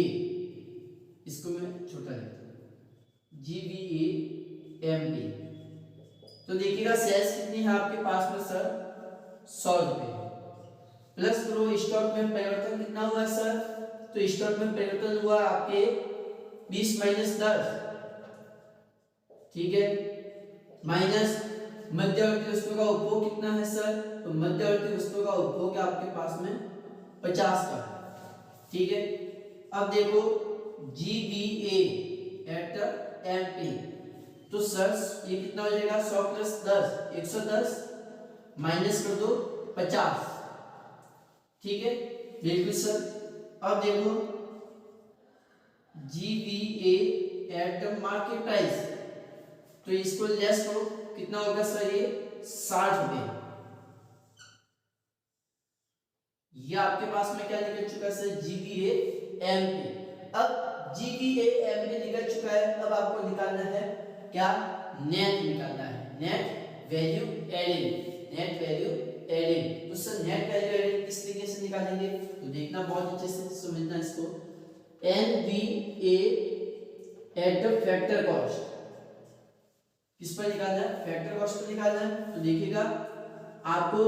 इसको मैं छोटा लिखता हूं, GVA MD। तो देखिएगा सेल्स कितनी है आपके पास में सर 100 रुपए, प्लस करो स्टॉक में परिवर्तन कितना हुआ सर तो स्टॉक में परिवर्तन हुआ आपके 20 माइनस 10, ठीक है, माइनस मध्यवर्ती वस्तु का उपभोग कितना है सर, तो मध्यवर्ती वस्तु का उपभोग आपके पास में 50 का, ठीक है। अब देखो GVA एट MP, तो सर ये कितना हो जाएगा 100 प्लस 10 110 माइनस कर दो 50, ठीक है, बिल्कुल सर। अब देखो GVA एट मार्केट प्राइस, तो इसको लेस करो, कितना होगा सर ये 60 रुपए। ये आपके पास में क्या निकल चुका है सर GVA MP। अब GVA MP निकल चुका है, अब आपको निकालना है क्या, नेट निकालना है, net value added, net value added. तो सर नेट वैल्यू एडेड किस तरीके से निकालेंगे, तो देखना बहुत अच्छे से समझना इसको। NVA at the factor cost, किस पर निकालना है, फैक्टर कॉस्ट पर निकालना है। तो देखिएगा आपको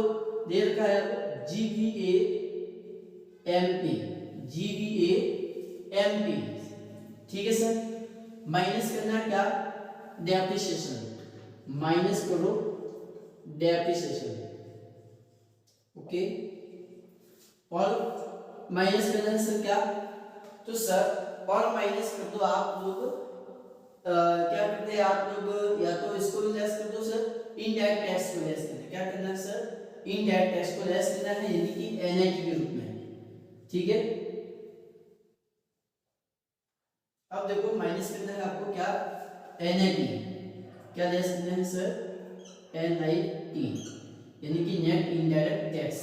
दे रखा है GVA MP, GVA MP, ठीक है सर। माइनस करना है क्या, डेप्रिसिएशन, माइनस करो डेप्रिसिएशन, ओके, और माइनस करना है सर क्या, तो सर और माइनस कर दो आप लोग, क्या करते हैं आप लोग, या तो इसको भी लेस कर दो सर, इनडायरेक्ट टैक्स को लेस करना है, क्या करना है सर, इनडायरेक्ट टैक्स को लेस करना है, यानी कि NIT के रूप में, ठीक है। अब देखो माइनस करना है आपको क्या, NIT, क्या लेस करना है सर, NIT, यानी कि नेट इनडायरेक्ट टैक्स।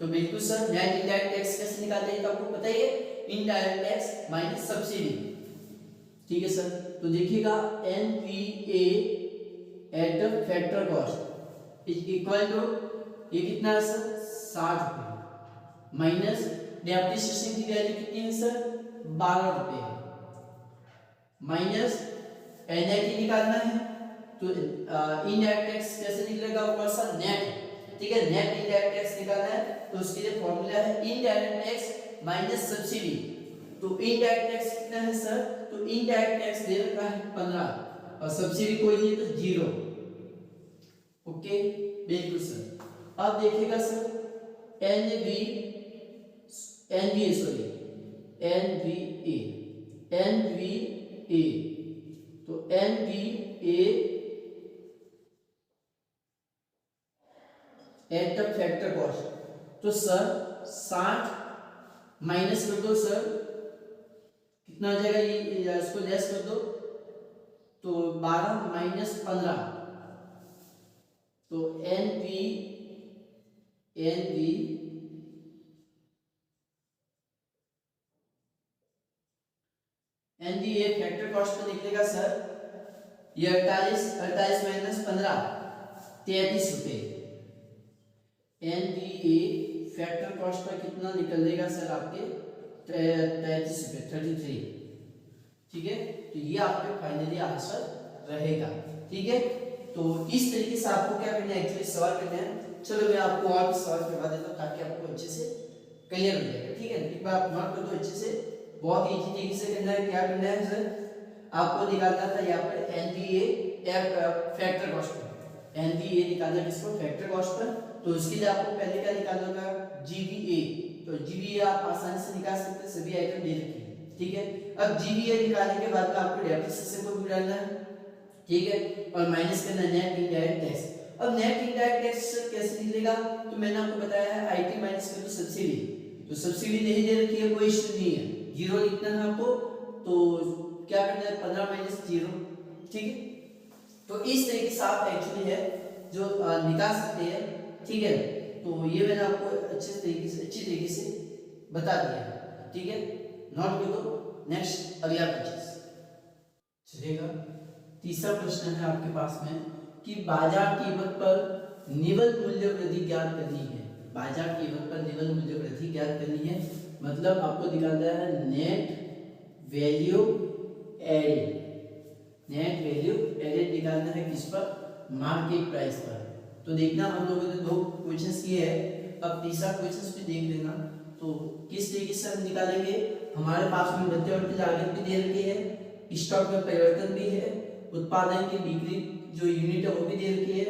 तो बिल्कुल सर नेट इनडायरेक्ट टैक्स कैसे निकालते हैं, तो आपको पता ही है, इनडायरेक्ट टैक्स माइनस सब्सिडी, ठीक है सर। तो देखिएगा NVA at the factor cost is equal to, ये कितना है सर 60 रुपए, माइनस डेप्रिसिएशन की वैल्यू कितनी है सर 12 रुपए, माइनस NIT निकालना है, तो इनडायरेक्ट टैक्स कैसे निकलेगा ऊपर सर नेट, ठीक है, नेट इनडायरेक्ट टैक्स निकालना है, तो उसके लिए फॉर्मूला है इनडायरेक्ट टैक्स माइनस सब्सिडी। तो इनडायरेक्ट टैक्स कितना है सर, तो इनडायरेक्ट टैक्स दे रखा है 15 और सब्सिडी कोई नहीं तो 0, ओके, बिल्कुल सर। अब देखिएगा सर NVA सॉरी NVA, तो NVA at the factor cost, तो सर 60 माइनस कर दो सर, कितना आ जाएगा, ये इसको लेस कर दो, तो 12 माइनस 15, तो NVA फैक्टर कॉस्ट में निकलेगा सर ये 48 माइनस 15 33 रुपए। NVA फैक्टर कॉस्ट पर कितना निकलेगा सर आपके 33 रुपए 33, ठीक है। तो ये आपके फाइनली आंसर रहेगा, ठीक है। तो इस तरीके से आपको क्या करना है, एक्चुअली सवाल करना है। चलो मैं आपको और भी सवाल करवा देता हूँ ताकि आपको अच्छे से क्लियर हो जाएगा, ठीक है। एक बार आप नोट कर दो अच्छे से, बहुत इजी तरीके से करना है। क्या करना है सर, आपको निकालना था यहाँ पर NVA factor cost per, NVA निकालना है किसको, फैक्टर कॉस्ट पर। तो उसके लिए आपको पहले क्या निकालना होगा, GVA। तो GVA आप आसानी से निकाल सकते हैं, सभी आइटम दे रखे हैं, ठीक है। अब GVA निकालने के बाद में आपको डेप्रिसिएशन को भी डालना है, ठीक है, और माइनस करना नेट इनडायरेक्ट टैक्स। अब नेट इनडायरेक्ट टैक्स कैसे निकलेगा, तो मैंने आपको बताया है IT माइनस कर दो सब्सिडी, तो सब्सिडी नहीं दे रखी है, कोई इश्यू नहीं है, 0 लिखना है आपको। तो क्या करना है 15 माइनस 0, ठीक है। तो इस तरीके से आप एक्चुअली है जो निकाल सकते हैं, ठीक है। तो ये मैंने आपको अच्छी तरीके से बता दिया है, ठीक है। नोट कर दो। नेक्स्ट अगला क्वेश्चन चलेगा। तीसरा प्रश्न है आपके पास में कि बाजार कीमत पर निवल मूल्य वृद्धि ज्ञात करनी है। बाजार कीमत पर निवल मूल्य वृद्धि ज्ञात करनी है, मतलब आपको निकालना है net value added, net value added निकालना है किस पर, मार्केट प्राइस पर। तो देखना हम लोगों ने 2 क्वेश्चंस किए हैं, अब तीसरा क्वेश्चंस भी देख लेना। तो किस तरीके से हम निकालेंगे, हमारे पास में मध्यवर्ती लागत भी दे रखी है, स्टॉक में परिवर्तन भी है, उत्पादन की बिक्री जो यूनिट है वो भी दे रखी है,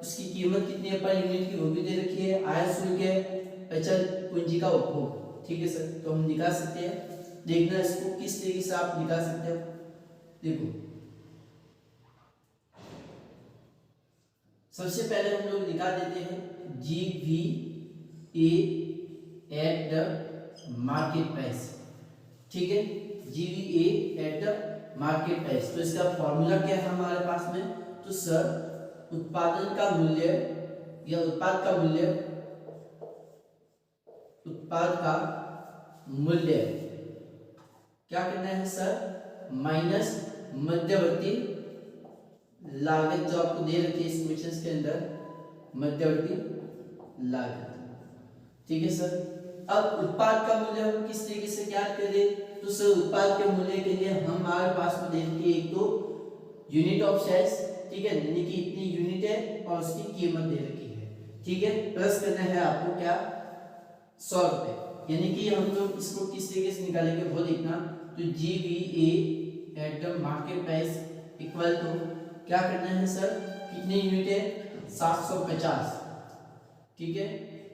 उसकी कीमत कितनी है पर यूनिट की वो भी दे रखी है, आय शुल्क है, अचल पूंजी का उपभोग। ठीक है सर, तो हम निकाल सकते हैं। देखना इसको किस तरीके से आप निकाल सकते हो। देखो सबसे पहले हम लोग निकाल देते हैं GVA at the market price. ठीक है, GVA at the market price, तो इसका फॉर्मूला क्या है हमारे पास में, तो सर उत्पादन का मूल्य या उत्पाद का मूल्य क्या करना है सर, माइनस मध्यवर्ती लागत जो आपको दे रखी है इस क्वेश्चन के अंदर, मध्यवर्ती लागत। ठीक है सर, अब उत्पाद का मूल्य हम किस तरीके से ज्ञात करें, तो सर उत्पाद के मूल्य के लिए हमारे पास में दे रखी है एक तो यूनिट ऑफ सेल्स, ठीक है, यानी कि इतनी यूनिट है और उसकी कीमत दे रखी है। ठीक है, प्लस करना है आपको क्या, 100 रुपए, यानी कि हम लोग इसको किस तरीके से निकालेंगे वो देखना। तो GVA at the market price equal to क्या करना है सर, कितनी यूनिट है, 750। ठीक है,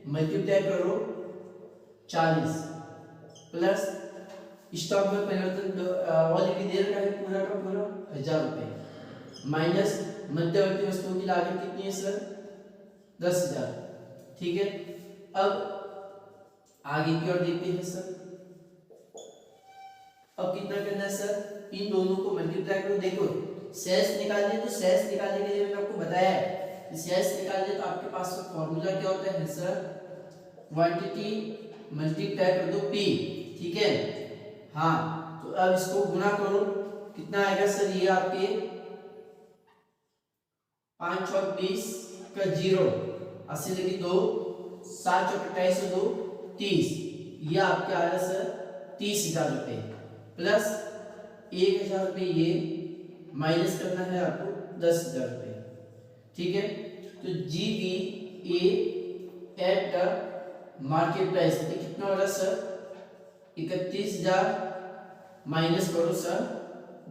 मल्टीप्लाई करो 40 प्लस स्टॉक में परिवर्तन ऑलरेडी दे रखा है पूरा का पूरा 1000 रुपए, माइनस मध्यवर्ती वस्तुओं की लागत कितनी है सर, 10,000। ठीक है, अब आगे की ओर देखते हैं सर, अब कितना करना है सर, इन दोनों को मल्टीप्लाई करो। देखो सेल्स निकालने, तो सेल्स निकालने के लिए मैंने आपको बताया है, सेल्स निकालने तो आपके पास का फॉर्मूला क्या होता है सर, क्वांटिटी मल्टीप्लाई कर दो P। ठीक है, हाँ, तो अब इसको गुना करो, कितना आएगा सर, ये आपके 5 और 20 का 0, 80 लगी 2, 7 और 28 2, 30, ये आपके आ रहा सर 30,000 रुपए, प्लस 1,000 रुपए ये माइनस करना है आपको 10,000 रुपए। ठीक है, तो GVA at the market price कितना हो रहा सर, 31,000 माइनस करो सर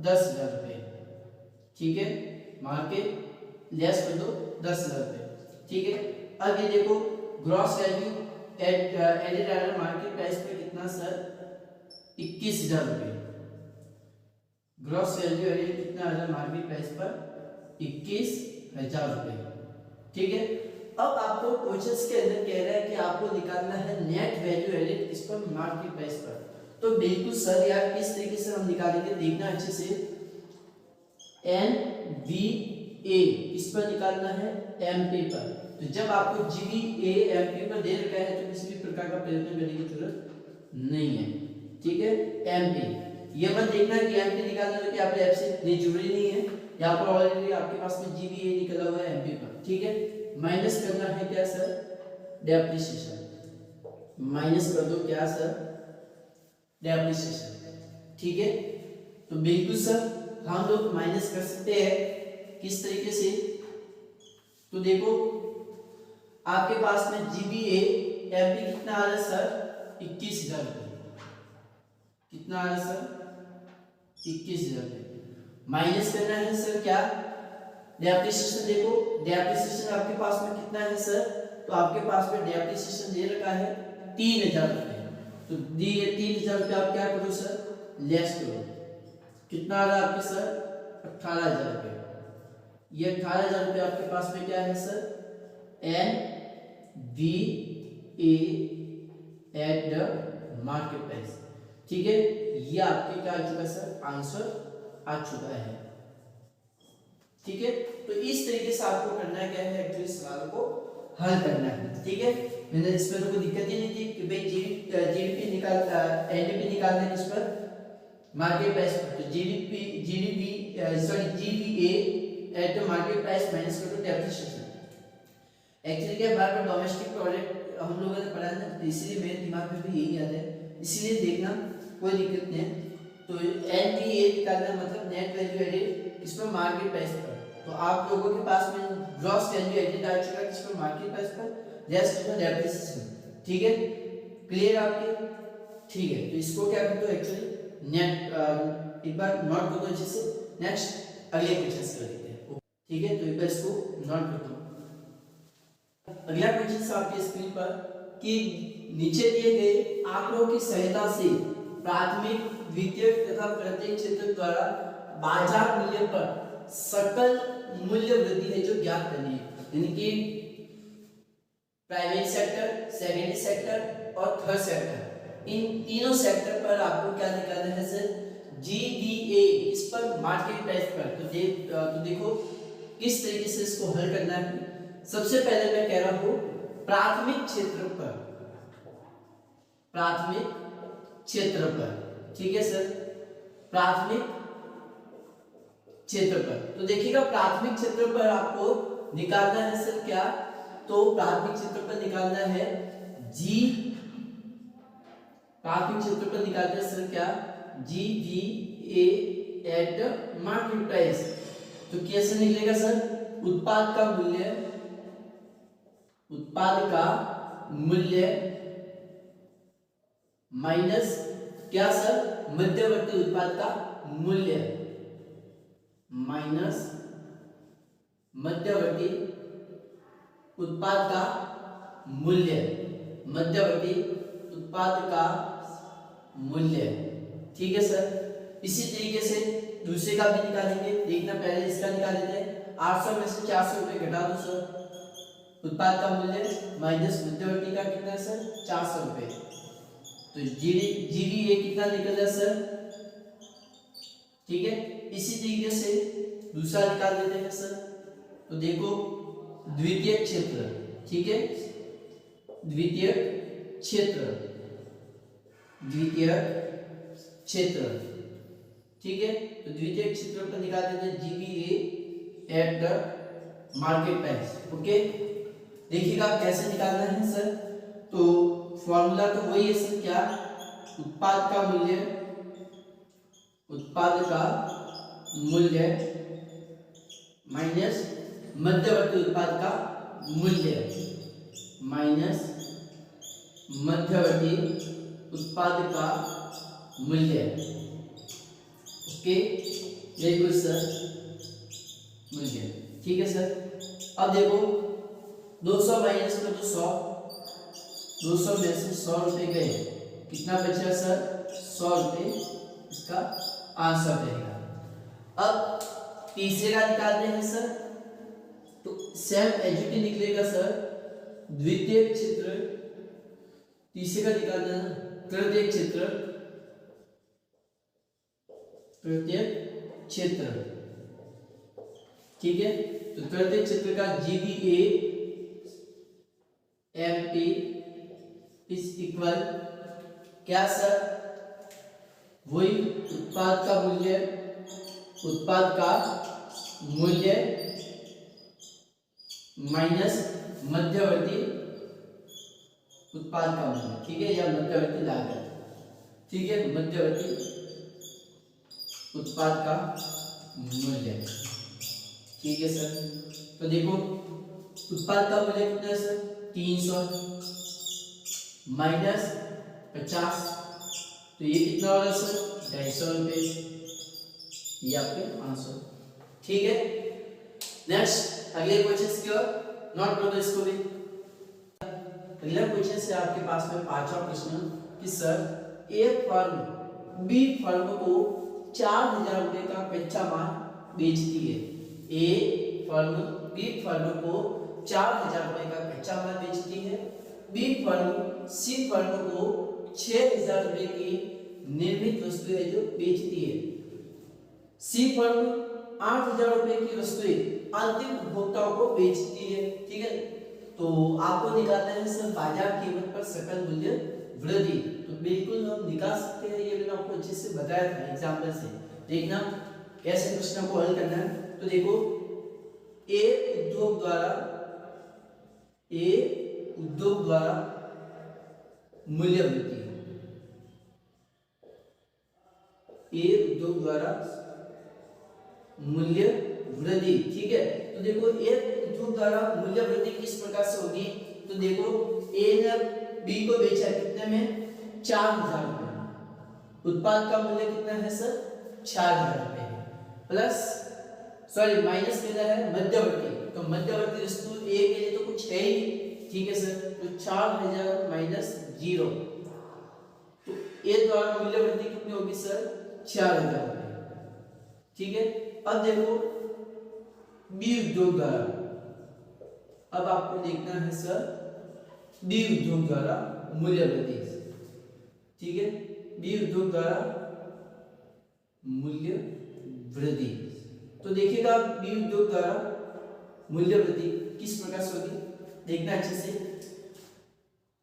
10,000 रुपए। ठीक है, मार्केट लेस कर दो 10,000 रुपए। ठीक है, अब ये देखो gross value added at market price पे कितना सर, 21,000 रुपए। ग्रॉस वैल्यू एडेड कितना आ रहा मार्केट प्राइस पर, 21,000 रुपए। ठीक है, अब आपको क्वेश्चंस के अंदर कह रहा है कि आपको निकालना है नेट वैल्यू एडेड किस पर, मार्केट प्राइस पर। तो बिल्कुल सर यार किस तरीके से हम निकालेंगे, देखना अच्छे से। NVA किस पर निकालना है, MP पर। तो जब आपको GVA MP पर दे रखा है तो किसी भी प्रकार का प्रयत्न करने की जरूरत नहीं है। ठीक है, MP, ये मत देखना कि MP निकालना है कि आप F से नहीं, जरूरी नहीं है, यहाँ पर ऑलरेडी आपके पास में GVA निकला हुआ है MP पर। ठीक है, माइनस करना है क्या सर, डेप्रिसिएशन, माइनस कर दो क्या सर, डेप्रिसिएशन। ठीक है, तो बिल्कुल सर हम लोग माइनस कर सकते हैं किस तरीके से, तो देखो आपके पास में GVA MP कितना आ रहा है सर, 21,000 रुपए, कितना आ रहा है सर, 21,000 रुपए, माइनस करना है सर क्या, डेप्रिसिएशन। देखो डेप्रिसिएशन आपके पास में कितना है सर, तो आपके पास में डेप्रिसिएशन दे रखा है 3,000 रुपए, तो दिए 3,000 रुपए आप क्या करो सर, लेस करो, कितना आ रहा है आपके सर, 18,000 रुपए। ये 18,000 रुपए आपके पास में क्या है sir, NVA at the market price. ठीक है, ये आपके क्या आ चुका सर, आंसर आ चुका है। ठीक है, तो इस तरीके से आपको करना क्या है, एक्चुअली सवाल को हल करना है। ठीक है, मैंने इसमें तो कोई दिक्कत ही नहीं थी कि भाई GDP निकाल NDP निकालना है किस पर, मार्केट प्राइस पर। तो GVA at the market price minus कर दो डेप्रिसिएशन। एक्चुअली क्या बार बार डोमेस्टिक प्रोडक्ट हम लोगों ने पढ़ा ना, तो इसीलिए मेरे दिमाग में भी यही याद है, इसीलिए देखना कोई दिक्कत नहीं है। तो NVA निकालना मतलब नेट वैल्यू एडेड किस पर, मार्केट प्राइस पर। तो आप लोगों के पास में ग्रॉस वैल्यू एडेड आ चुका है किस पर, मार्केट प्राइस पर, लेस कर दो डेप्रिसिएशन। ठीक है, क्लियर आपके? ठीक है, तो इसको क्या कर दो एक्चुअली नेट एक बार नोट कर दो अच्छे से। नेक्स्ट अगले क्वेश्चन कर लेते हैं, ठीक है, तो एक बार इसको नोट कर दो। अगला क्वेश्चन आपके स्क्रीन पर कि नीचे दिए गए आंकड़ों की सहायता से प्राथमिक, द्वितीयक तथा तृतीयक क्षेत्र द्वारा बाजार मूल्य पर सकल मूल्य वृद्धि है जो ज्ञात करनी है। यानी कि प्राइमरी सेक्टर, सेकेंडरी सेक्टर और थर्ड सेक्टर, इन तीनों सेक्टर पर आपको क्या निकालना है सर? जीडीए, इस पर मार्केट प्राइस पर। तो देखो किस तरीके से इसको हल करना है। सबसे पहले मैं कह रहा हूं प्राथमिक क्षेत्र पर, प्राथमिक क्षेत्र पर, ठीक है सर, प्राथमिक क्षेत्र पर। तो देखिएगा प्राथमिक क्षेत्र पर आपको निकालना है सर क्या? तो प्राथमिक क्षेत्र पर निकालना है जी, प्राथमिक क्षेत्र पर निकालते हैं सर क्या? GDA eight market price. तो कैसे निकलेगा सर? उत्पाद का मूल्य, उत्पाद का मूल्य माइनस क्या सर? मध्यवर्ती उत्पाद का मूल्य माइनस मध्यवर्ती उत्पाद का मूल्य, मध्यवर्ती उत्पाद का मूल्य, ठीक है सर। इसी तरीके से दूसरे का भी निकालेंगे। देखना पहले इसका निकाल लेते हैं। 800 में से 400 रुपए घटा दो सर, उत्पाद का मूल्य माइनस मध्यवर्ती का कितना है सर? 400 रुपए। तो जीडीए कितना निकल रहा है सर? ठीक है, इसी तरीके से दूसरा निकाल देते हैं सर। तो देखो द्वितीयक क्षेत्र, ठीक है, द्वितीयक क्षेत्र, द्वितीयक क्षेत्र, ठीक है। तो द्वितीयक क्षेत्र पर निकाल देते हैं GBA at the market price. Okay, देखिएगा कैसे निकालना है सर। तो फॉर्मूला तो वही है सर क्या? उत्पाद का मूल्य, उत्पाद का मूल्य माइनस मध्यवर्ती उत्पाद का मूल्य माइनस मध्यवर्ती उत्पाद का मूल्य। ओके, बिल्कुल सर, मूल्य, ठीक है सर। अब देखो 200 माइनस कर दो 100, 200 में से 100 रुपए गए, कितना बचा सर? 100 रुपए इसका आंसर रहेगा। अब तीसरे का निकालते हैं सर। तो सेम एजुटी निकलेगा सर, द्वितीयक क्षेत्र, तीसरे का निकालना है तृतीयक क्षेत्र, तृतीयक क्षेत्र, ठीक है। तो तृतीयक क्षेत्र का जीबीए एमपी इज इक्वल क्या सर? वही उत्पाद का मूल्य, उत्पाद का मूल्य माइनस मध्यवर्ती उत्पाद का मूल्य, ठीक है, या मध्यवर्ती लागत, ठीक है, मध्यवर्ती उत्पाद का मूल्य, ठीक है सर। तो देखो उत्पाद का मूल्य कितना है सर? 300 माइनस 50, तो ये कितना होगा सर? 250 रुपए, ये आपके आंसर, ठीक है। नेक्स्ट अगले क्वेश्चन की ओर नोट कर दो इसको भी। अगला क्वेश्चन से आपके पास में पांचवा प्रश्न कि सर एक फर्म बी फर्म को 4000 रुपए का कच्चा माल बेचती है। ए फर्म बी फर्म को 4000 रुपए का कच्चा माल बेचती है। बी फर्म सी फर्म को 6000 रुपए की निर्मित वस्तु है जो बेचती है। सी फर्म 8000 रुपए की वस्तुएं अंतिम उपभोक्ताओं को बेचती है, ठीक है। तो आपको निकालना है सर बाजार कीमत पर सकल मूल्य वृद्धि। तो बिल्कुल हम निकाल सकते हैं, ये मैंने आपको अच्छे से बताया था एग्जांपल से। देखना कैसे प्रश्न को हल करना है। तो देखो ए उद्योग द्वारा मूल्य वृद्धि, ए उद्योग द्वारा मूल्य वृद्धि, ठीक है। तो देखो एक उद्योग द्वारा मूल्य वृद्धि किस प्रकार से होगी? तो देखो ए ने बी को बेचा कितने में 4000 रुपए में। उत्पाद का मूल्य कितना है सर 4000 रुपए है, प्लस सॉरी माइनस किधर है मध्यवर्ती, तो मध्यवर्ती वस्तु ए के लिए तो कुछ है ही, ठीक है सर, तो 4000 माइनस 0, तो ए द्वारा मूल्य वृद्धि कितनी होगी सर 4000 रुपए, ठीक है। अब देखो बी उद्योग द्वारा, अब आपको देखना है सर बी उद्योग द्वारा मूल्य वृद्धि, ठीक है, बी उद्योग द्वारा मूल्य वृद्धि। तो देखिएगा बी उद्योग द्वारा मूल्य वृद्धि किस प्रकार से होगी, देखना अच्छे से।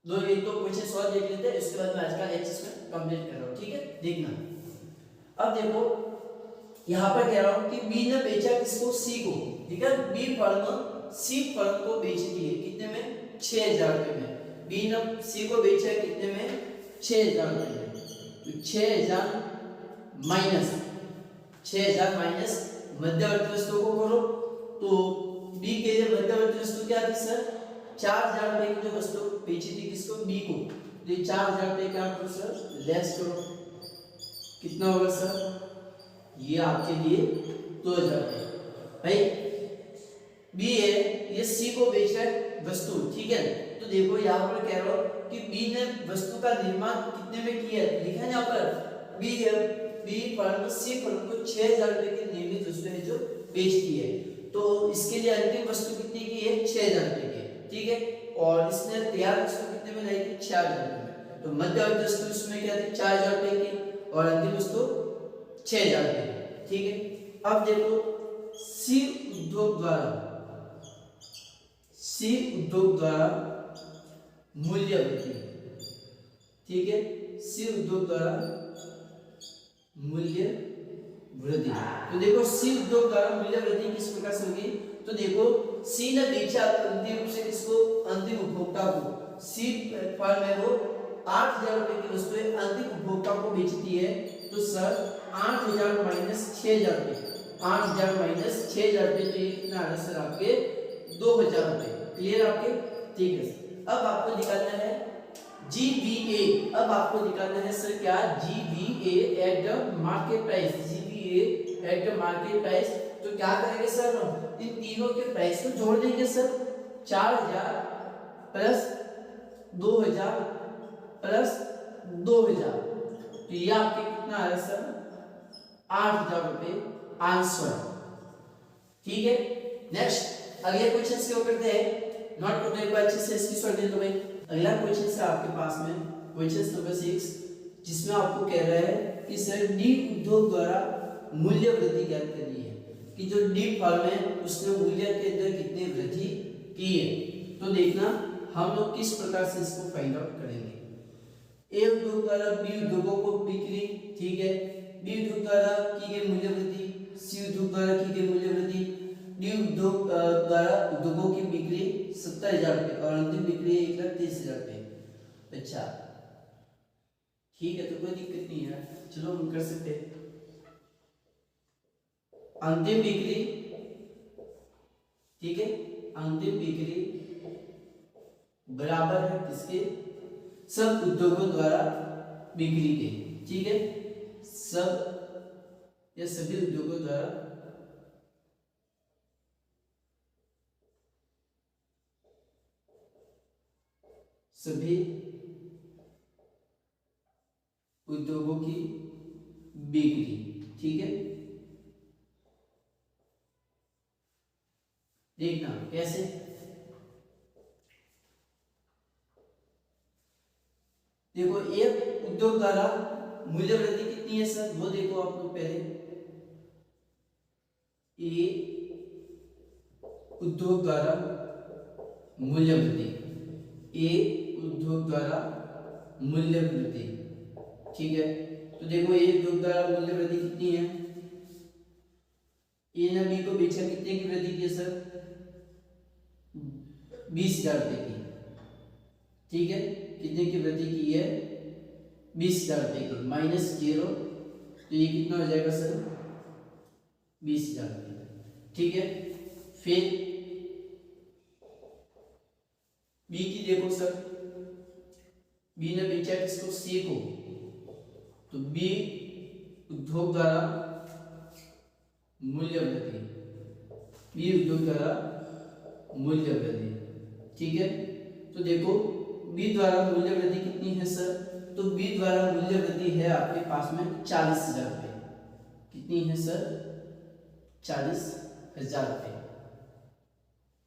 दो एक तो क्वेश्चन सॉल्व देख लेते हैं, इसके बाद मैं आज का लेक्चर में कंप्लीट कर रहा हूं, ठीक है, देखना। अब देखो यहां पर कह रहा हूं कि बी ने बेचा किसको सी को, ठीक है, बी फर्म सी फर्म को बेच दी है कितने में 6000 रुपए में, बी ने सी को बेचा है कितने में 6000 रुपए में, तो 6000 माइनस मध्यवर्ती वस्तु को करो, तो बी के लिए मध्यवर्ती वस्तु क्या थी सर 4000 रुपए की जो वस्तु बेची थी किसको बी को, तो 4000 रुपए क्या करो सर लेस करो, कितना होगा सर ये आपके लिए 2000 रुपए। भाई बी है ये सी को बेच रहा है वस्तु, ठीक है, तो देखो यहाँ पर कह रहा हूं कि बी ने वस्तु का निर्माण कितने में किया है, लिखा है यहाँ पर बी है, बी फर्म सी फर्म को 6000 रुपए की निर्मित वस्तु है जो बेचती है, तो इसके लिए अंतिम वस्तु कितनी की है 6000 रुपए की, ठीक है, और इसने तैयार वस्तु कितने में लाई थी 4000 रुपए में, तो मध्यवर्ती वस्तु इसमें क्या थी 4000 रुपए की और अंतिम वस्तु 6000 रुपए की, ठीक है। अब देखो सी उद्योग द्वारा मूल्य वृद्धि, ठीक है, सी उद्योग द्वारा मूल्य वृद्धि, तो देखो सी उद्योग द्वारा मूल्य वृद्धि किस प्रकार से होगी, तो देखो सी ने बेचा अंतिम रूप से किसको अंतिम उपभोक्ता को, सी फर्म है वो 8000 रुपए की वस्तु है अंतिम उपभोक्ता को बेचती है, तो सर 8000 माइनस 6000 रुपए, 8000 माइनस 6000 रुपए, तो ये कितना आ रहा है सर आपके 2000 रुपए, क्लियर आपके, ठीक है। अब आपको निकालना है GVA, अब आपको निकालना है सर क्या GVA at the market price, GVA at the market price, तो क्या करेंगे सर इन तीनों के प्राइस को जोड़ देंगे सर, 4000 प्लस 2000 प्लस 2000, तो ये आपके कितना आ रहा है सर 8000 रुपए आंसर, ठीक है। नेक्स्ट अगले क्वेश्चन के ऊपर करते हैं, नोट को एक बार अच्छे से इसकी सॉल्व कर लो भाई। अगला क्वेश्चन है आपके पास में क्वेश्चन नंबर 6, जिसमें आपको कह रहा है कि सर डी उद्योग द्वारा मूल्य वृद्धि ज्ञात करनी है, कि जो डी फर्म है उसने मूल्य के अंदर कितनी वृद्धि की है, तो देखना हम लोग किस प्रकार से इसको फाइंड आउट करेंगे। ए उद्योग द्वारा बी उद्योगों को बिक्री, ठीक है, बी उद्योग द्वारा की गई मूल्य वृद्धि, सी उद्योग द्वारा की गई मूल्य वृद्धि, डी उद्योग द्वारा उद्योगों की बिक्री 70000 रुपए और अंतिम बिक्री 1,30,000 रुपए। अच्छा ठीक है, तो कोई दिक्कत नहीं है, चलो हम कर सकते हैं। अंतिम बिक्री, ठीक है, अंतिम बिक्री बराबर है किसके, सब उद्योगों द्वारा बिक्री के, ठीक है, सब या सभी उद्योगों द्वारा सभी उद्योगों की बिक्री, ठीक है। देखना कैसे, देखो एक उद्योग द्वारा मूल्य वृद्धि कितनी है सर, वो देखो आप लोग पहले, ए उद्योग द्वारा मूल्य वृद्धि, ए उद्योग द्वारा मूल्य वृद्धि, ठीक है, तो देखो ए उद्योग द्वारा मूल्य वृद्धि कितनी है, ए ने बी को बेचा कितने की वृद्धि की है सर 20,000 रुपए की, ठीक है, कितने की वृद्धि की है 20,000 रुपए की, माइनस 0, तो ये कितना हो जाएगा सर 20,000 रुपए, ठीक है। फिर बी की देखो सर, बी ने बेचा किसको, सी को, तो बी उद्योग द्वारा मूल्य वृद्धि, बी उद्योग द्वारा मूल्य वृद्धि। ठीक है, तो देखो बी द्वारा मूल्य वृद्धि कितनी है सर, तो बी द्वारा मूल्य वृद्धि है आपके पास में 40,000 रुपये। कितनी है सर, 40,000 रुपये।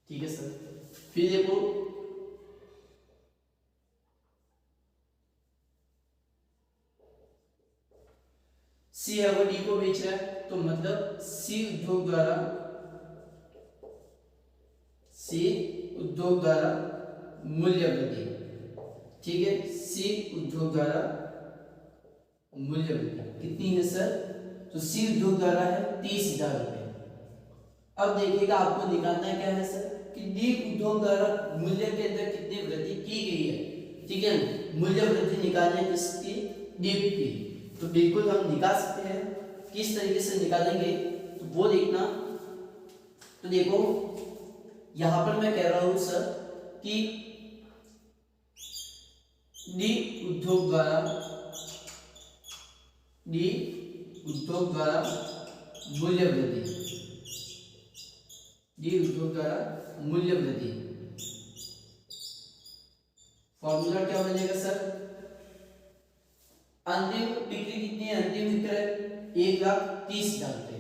ठीक है सर, फिर देखो सी है वो डी को बेच रहा है, तो मतलब सी उद्योग द्वारा मूल्य वृद्धि। ठीक है, सी उद्योग द्वारा मूल्य वृद्धि कितनी है सर, तो सी उद्योग द्वारा है 30,000 रुपये। अब देखिएगा आपको निकालना क्या है सर, कि डी उद्योग द्वारा मूल्य के अंदर कितनी वृद्धि की गई है। ठीक है, मूल्य वृद्धि निकालना है किसकी, डी की, तो बिल्कुल हम निकाल सकते हैं। किस तरीके से निकालेंगे तो वो देखना। तो देखो यहां पर मैं कह रहा हूं सर कि डी उद्योग द्वारा मूल्य वृद्धि, डी उद्योग द्वारा मूल्य वृद्धि, फॉर्मूला क्या बनेगा सर, अंतिम बिक्री कितनी है, अंतिम विक्रय 1,30,000 रुपये।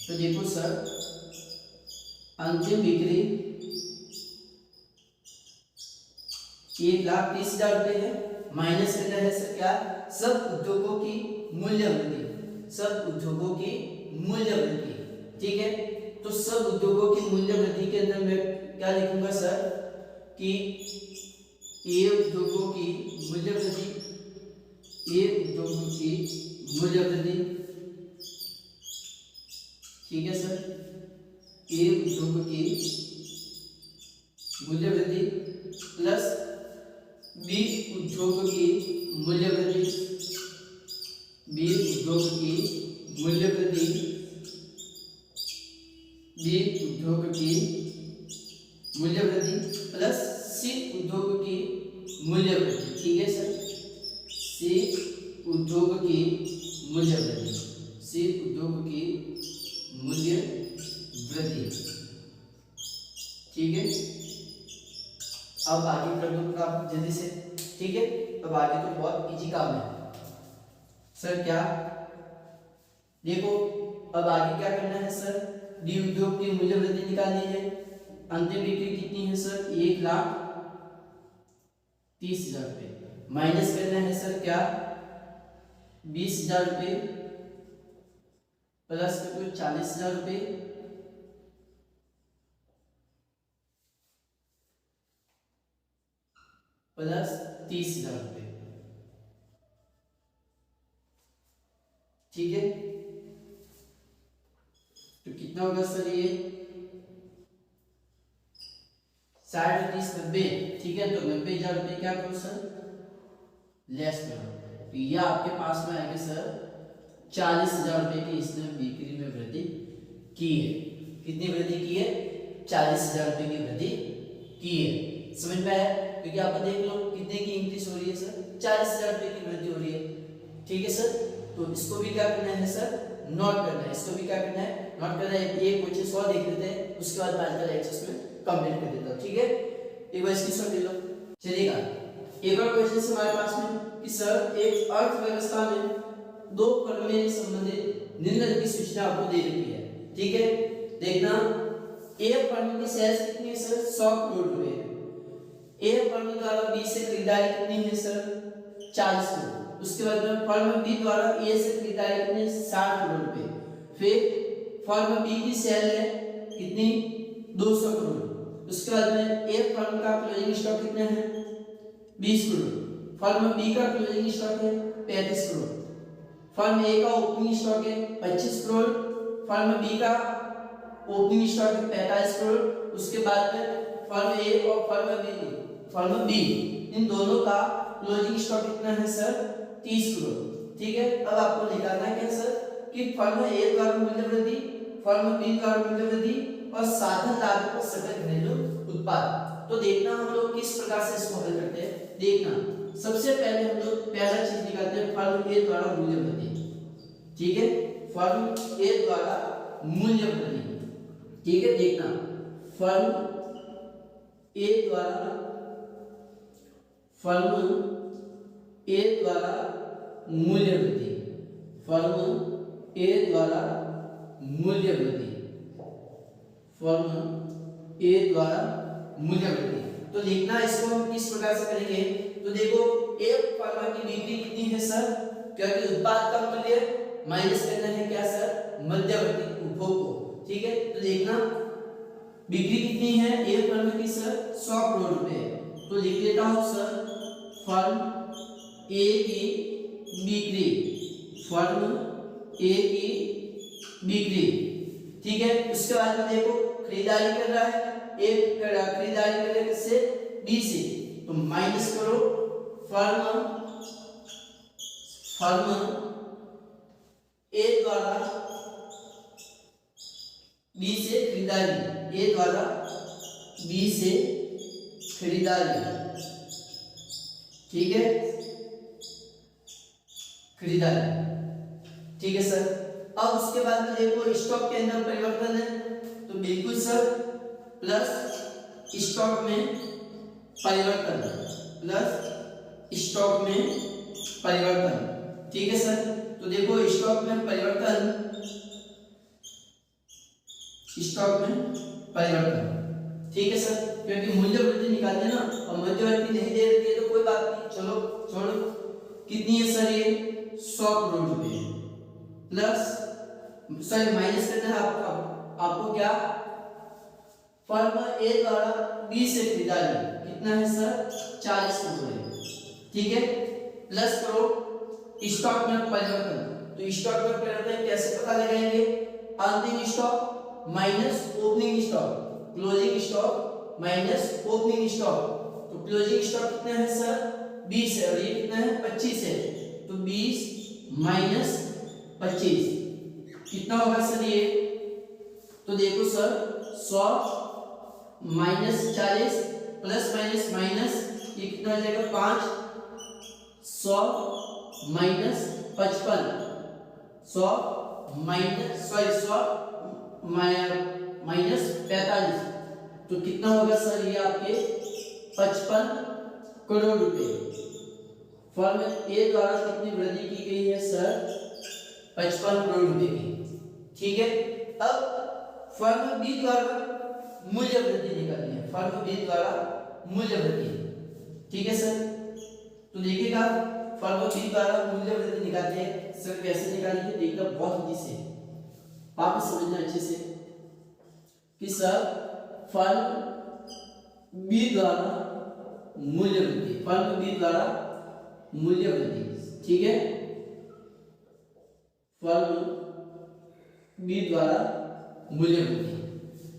तो देखो सर अंतिम बिक्री 1,30,000 रुपये है, माइनस करना है सर क्या, सब उद्योगों की मूल्य वृद्धि, सब उद्योगों की मूल्य वृद्धि। ठीक है, तो सब उद्योगों की मूल्य वृद्धि के अंदर मैं क्या लिखूंगा सर, कि ए उद्योगों की मूल्य वृद्धि, ए उद्योगों की मूल्य वृद्धि। ठीक है सर, ए उद्योगों की मूल्य वृद्धि प्लस बी उद्योग की मूल्य वृद्धि, बी उद्योग की मूल्य वृद्धि, बी उद्योग की मूल्य वृद्धि प्लस सी उद्योग की मूल्य वृद्धि। ठीक है सर, सी उद्योग की मूल्य वृद्धि, सी उद्योग की मूल्य वृद्धि। ठीक है, अब आगे कर दो काम जल्दी से। ठीक है, अब आगे तो बहुत इजी काम है सर। क्या देखो अब आगे क्या करना है सर, डी उद्योग की मूल्य वृद्धि निकालनी है। अंतिम बिक्री कितनी है सर, 1,30,000 रुपये, माइनस करना है सर क्या, 20,000 रुपये प्लस कर दो 40,000 रुपये प्लस 30,000 रुपये। ठीक है, तो कितना होगा सर ये 60, 30, 90। ठीक है, तो 90,000 रुपये क्या करो सर, लेस करो, तो ये आपके पास में आएगा सर 40,000 रुपये की इसने बिक्री में वृद्धि की है। कितनी वृद्धि की है, 40,000 रुपये की वृद्धि की है। समझ में आया, क्योंकि आप देख लो कितने की इंक्रीज हो रही है सर, 40,000 रुपये की वृद्धि हो रही है। ठीक है सर, तो इसको भी क्या करना है सर, नोट करना है, इसको भी क्या करना है, नोट करना है। ये क्वेश्चन सॉल्व देख लेते हैं, उसके बाद मैं आज का लेक्चर में कंप्लीट कर देता हूं। ठीक है, एक बार स्क्रीनशॉट ले लो। चलिएगा एक और क्वेश्चन हमारे पास में कि सर एक अर्थव्यवस्था में दो फर्में संबंधित निम्नलिखित सूचना आपको दे रखी है। ठीक है, देखना ए फर्म की सेल्स कितनी है सर, 100 करोड़ रुपए। ए फर्म द्वारा बी से खरीदारी कितनी है सर, 40 करोड़। उसके बाद में फर्म बी द्वारा ए से खरीदारी कितनी है, 60 करोड़ रुपए। फिर फर्म बी की सेल है कितनी, 200 करोड़। उसके बाद में ए फर्म का क्लोजिंग स्टॉक कितना है, 20 करोड़। फर्म बी का क्लोजिंग स्टॉक है 35 करोड़। फर्म ए का ओपनिंग स्टॉक है 25 करोड़। फर्म बी का ओपनिंग स्टॉक है 45 करोड़। उसके बाद में फर्म ए और फर्म बी इन दोनों का क्लोजिंग स्टॉक कितना है सर, 30 करोड़। ठीक है, अब आपको निकालना है क्या सर, कि फर्म ए द्वारा मूल्य वृद्धि, फर्म बी द्वारा मूल्य वृद्धि और साधन लागत पर सकल घरेलू उत्पाद। तो देखना हम लोग किस प्रकार से इसको हल करते हैं। देखना सबसे पहले हम लोग पहला चीज निकालते हैं फर्म ए द्वारा मूल्य वृद्धि। ठीक है, फर्म ए द्वारा मूल्य वृद्धि। ठीक है, देखना फर्म ए द्वारा मूल्य वृद्धि, फर्म ए द्वारा मूल्य वृद्धि, फर्म ए द्वारा मूल्य वृद्धि। तो लिखना इसको हम किस प्रकार से करेंगे, तो देखो एक फर्म की बिक्री कितनी है सर, क्योंकि उत्पाद का मूल्य माइनस करना है क्या सर, मध्यवर्ती उपभोग को। ठीक है, तो देखना बिक्री कितनी है एक फर्म की सर 100 करोड़ रुपए। तो लिख लेता हूं सर फर्म ए की बिक्री, फर्म ए की बिक्री। ठीक है, उसके बाद में देखो खरीदारी कर रहा है, एक खरीदारी कर रहा है किससे, बी से, तो माइनस करो फर्म ए द्वारा बी से खरीदारी, ए द्वारा बी से खरीदारी। ठीक है, खरीदारी। ठीक है सर, अब उसके बाद में देखो स्टॉक के अंदर परिवर्तन है, तो बिल्कुल सर प्लस स्टॉक में परिवर्तन, प्लस स्टॉक में परिवर्तन। ठीक है सर, तो देखो स्टॉक में परिवर्तन, स्टॉक में परिवर्तन। ठीक है सर, क्योंकि मूल्य वृद्धि निकालते हैं ना, और मध्यवर्ती नहीं दे रही है तो कोई बात नहीं, चलो छोड़ो। कितनी है सर ये 100 करोड़ रुपए, प्लस सॉरी माइनस करना है आपको क्या, फर्म ए द्वारा बी से खरीदारी कितना है सर 40 करोड़ है। ठीक है, प्लस करो स्टॉक में परिवर्तन, तो स्टॉक में परिवर्तन कैसे पता लगाएंगे, अंतिम stock minus opening stock, closing stock minus opening stock. तो क्लोजिंग स्टॉक कितना है सर 20 है, और ये कितना है 25 है, तो 20 माइनस 25 कितना होगा सर ये, तो देखो sir 100 minus 40 plus minus minus, ये कितना हो जाएगा 5, 100 माइनस 55, 100 माइनस सॉरी 100 माइनस 45, तो कितना होगा सर ये आपके 55 करोड़ रुपए। फर्म ए द्वारा कितनी वृद्धि की गई है सर 55 करोड़ रुपए की। ठीक है, अब फर्म बी द्वारा मूल्य वृद्धि निकालनी है, फर्म बी द्वारा मूल्य वृद्धि। ठीक है सर, तो देखिएगा फर्म बी द्वारा मूल्य वृद्धि निकालते हैं सर, कैसे निकालेंगे देखना बहुत इजी से, आप समझना अच्छे से कि सर फर्म बी द्वारा मूल्य वृद्धि, फर्म बी द्वारा मूल्य वृद्धि। ठीक है, फर्म बी द्वारा मूल्य वृद्धि।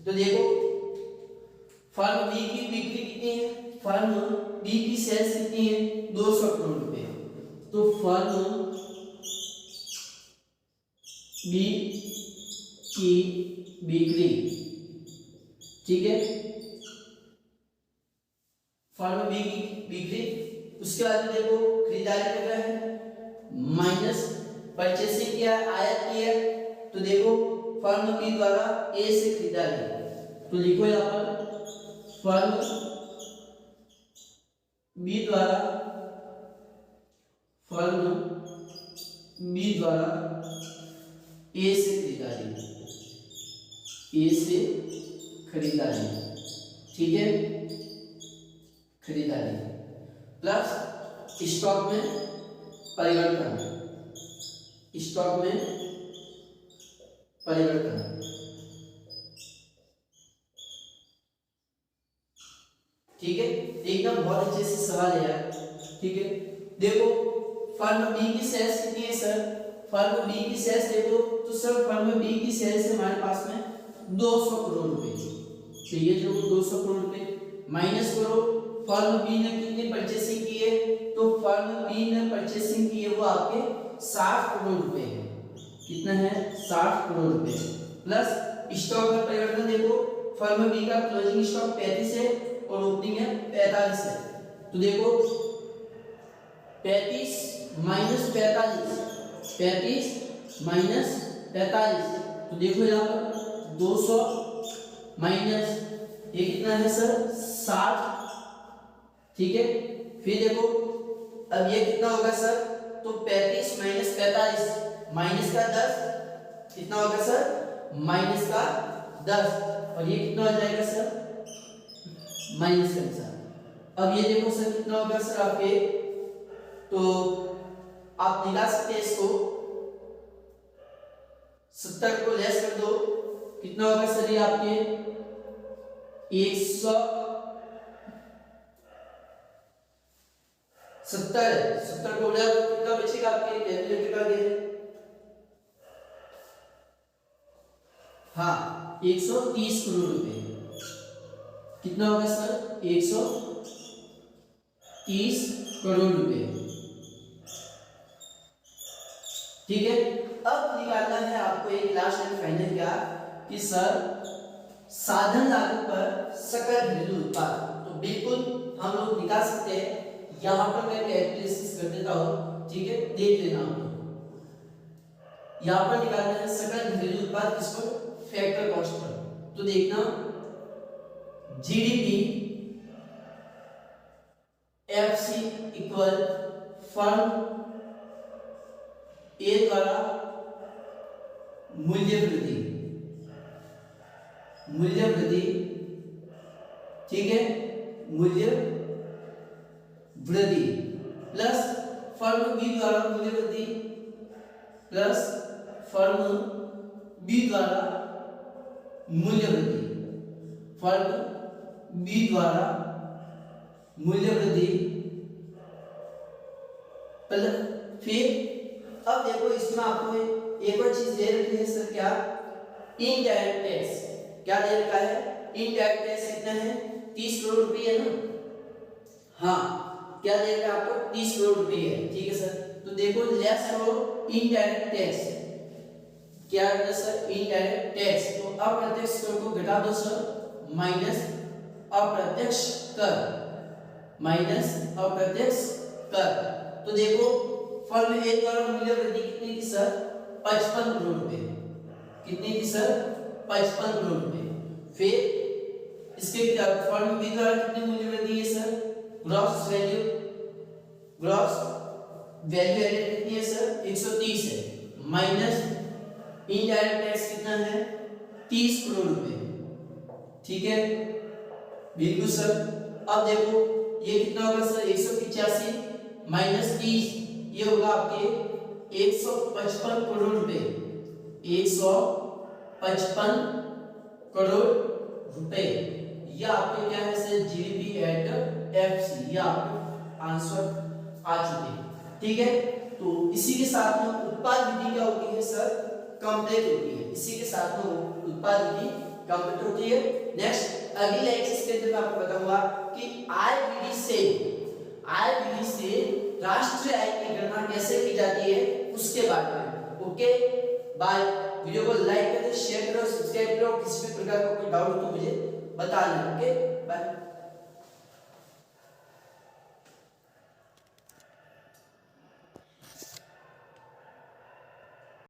तो देखो फर्म बी की बिक्री कितनी है, फर्म बी की सेल्स कितनी है 200 करोड़ रुपए, तो फर्म बी की बिक्री, ठीक है, फर्म बी की बिक्री। उसके बाद देखो खरीदारी कर रहा है, माइनस परचेसिंग किया, आयात किया, तो देखो फर्म बी द्वारा ए से खरीदारी, तो लिखो यहां पर फर्म बी द्वारा, फर्म बी द्वारा ए से खरीदारी, ए से खरीदारी। ठीक है, खरीदारी प्लस स्टॉक में परिवर्तन, स्टॉक में परिवर्तन। ठीक है, एकदम बहुत अच्छे से सवाल है यार। ठीक है, देखो फर्म बी की सेल्स कितनी है सर, फर्म बी की सेल्स देखो तो सर फर्म बी की सेल्स है हमारे पास में 200 करोड़ रुपए, तो ये जो 200 करोड़ रुपए माइनस करो फर्म बी ने कितनी परचेसिंग की है, तो फर्म बी ने परचेसिंग की है वो आपके 60 करोड़ रुपए है, कितना है 60 करोड़ रुपए, प्लस स्टॉक में परिवर्तन देखो फर्म बी का क्लोजिंग स्टॉक 35 है और ओपनिंग है 45 है, तो देखो 35 माइनस 45, 35 माइनस 45, तो देखो यहाँ पर 200 माइनस ये कितना है सर 60, ठीक है। फिर देखो अब ये कितना होगा सर, तो 35 माइनस 45 माइनस का 10 कितना होगा सर, माइनस का 10, और ये कितना हो जाएगा सर, माइनस का निशान। अब ये देखो सर कितना होगा सर आपके, तो आप निकाल सकते हैं इसको, 70 को लेस कर दो, कितना होगा सर ये आपके 170 को उड़ा दो, कितना बचेगा आपके कैलकुलेटर का गेज, हाँ 130 करोड़ रुपए, कितना होगा सर 130 करोड़ रुपए, ठीक है। अब निकालना है आपको एक लास्ट एंड फाइनल क्या, कि सर साधन लागत पर सकल घरेलू उत्पाद, तो बिल्कुल हम लोग निकाल सकते हैं, यहां पर मैं कैलकुलेशन कर देता हूं, ठीक है, देख लेना आप लोग। यहां पर निकालना है सकल घरेलू उत्पाद किसको, फैक्टर कॉस्ट पर, तो देखना जीडीपी एफसी इक्वल फर्म ए द्वारा मूल्य वृद्धि, मूल्य वृद्धि, ठीक है, मूल्य वृद्धि प्लस फर्म बी द्वारा मूल्य वृद्धि प्लस फर्म बी द्वारा मूल्य वृद्धि, फर्म बी द्वारा मूल्य वृद्धि प्लस, फिर अब देखो इसमें आपको एक और चीज दे रखी है सर, क्या, इनडायरेक्ट टैक्स, क्या दे रखा है, इनडायरेक्ट टैक्स कितना है 30 करोड़ रुपए है ना, हाँ क्या दे रखा है आपको 30 करोड़ रुपए है, ठीक है सर। तो देखो लेस करो इनडायरेक्ट टैक्स, क्या है सर इनडायरेक्ट टैक्स, तो अप्रत्यक्ष कर को घटा दो सर, माइनस अप्रत्यक्ष कर, माइनस अप्रत्यक्ष कर, तो देखो फर्म ए द्वारा मूल्य वृद्धि कितनी थी सर 55 करोड़ रुपए, कितनी थी सर 55 करोड़ रुपए, फिर इसके फर्म बी द्वारा कितनी मूल्य वृद्धि है सर, ग्रॉस वैल्यू एडेड कितनी है सर 130 है, माइनस इनडायरेक्ट टैक्स कितना है 30 करोड़ रुपए, ठीक है, बिल्कुल सर। अब देखो ये कितना होगा सर 185 माइनस 30, ये होगा आपके 155 करोड़ रुपए, 155 करोड़ रुपए, ये आपके क्या है सर जीडीपी एट एफसी, ये आपके आंसर आ चुके हैं, ठीक है। तो इसी के साथ में उत्पाद विधि क्या होती है सर, कंप्लीट होती है, इसी के साथ में उत्पाद विधि कंप्लीट होती है। नेक्स्ट अगली लेक्चर के अंदर मैं आपको बताऊंगा कि आय विधि से राष्ट्रीय आय की गणना कैसे की जाती है उसके बारे में। ओके बाय, वीडियो को लाइक करो, शेयर करो, सब्सक्राइब करो, किसी भी प्रकार का कोई डाउट तो मुझे बताना। Okay bye.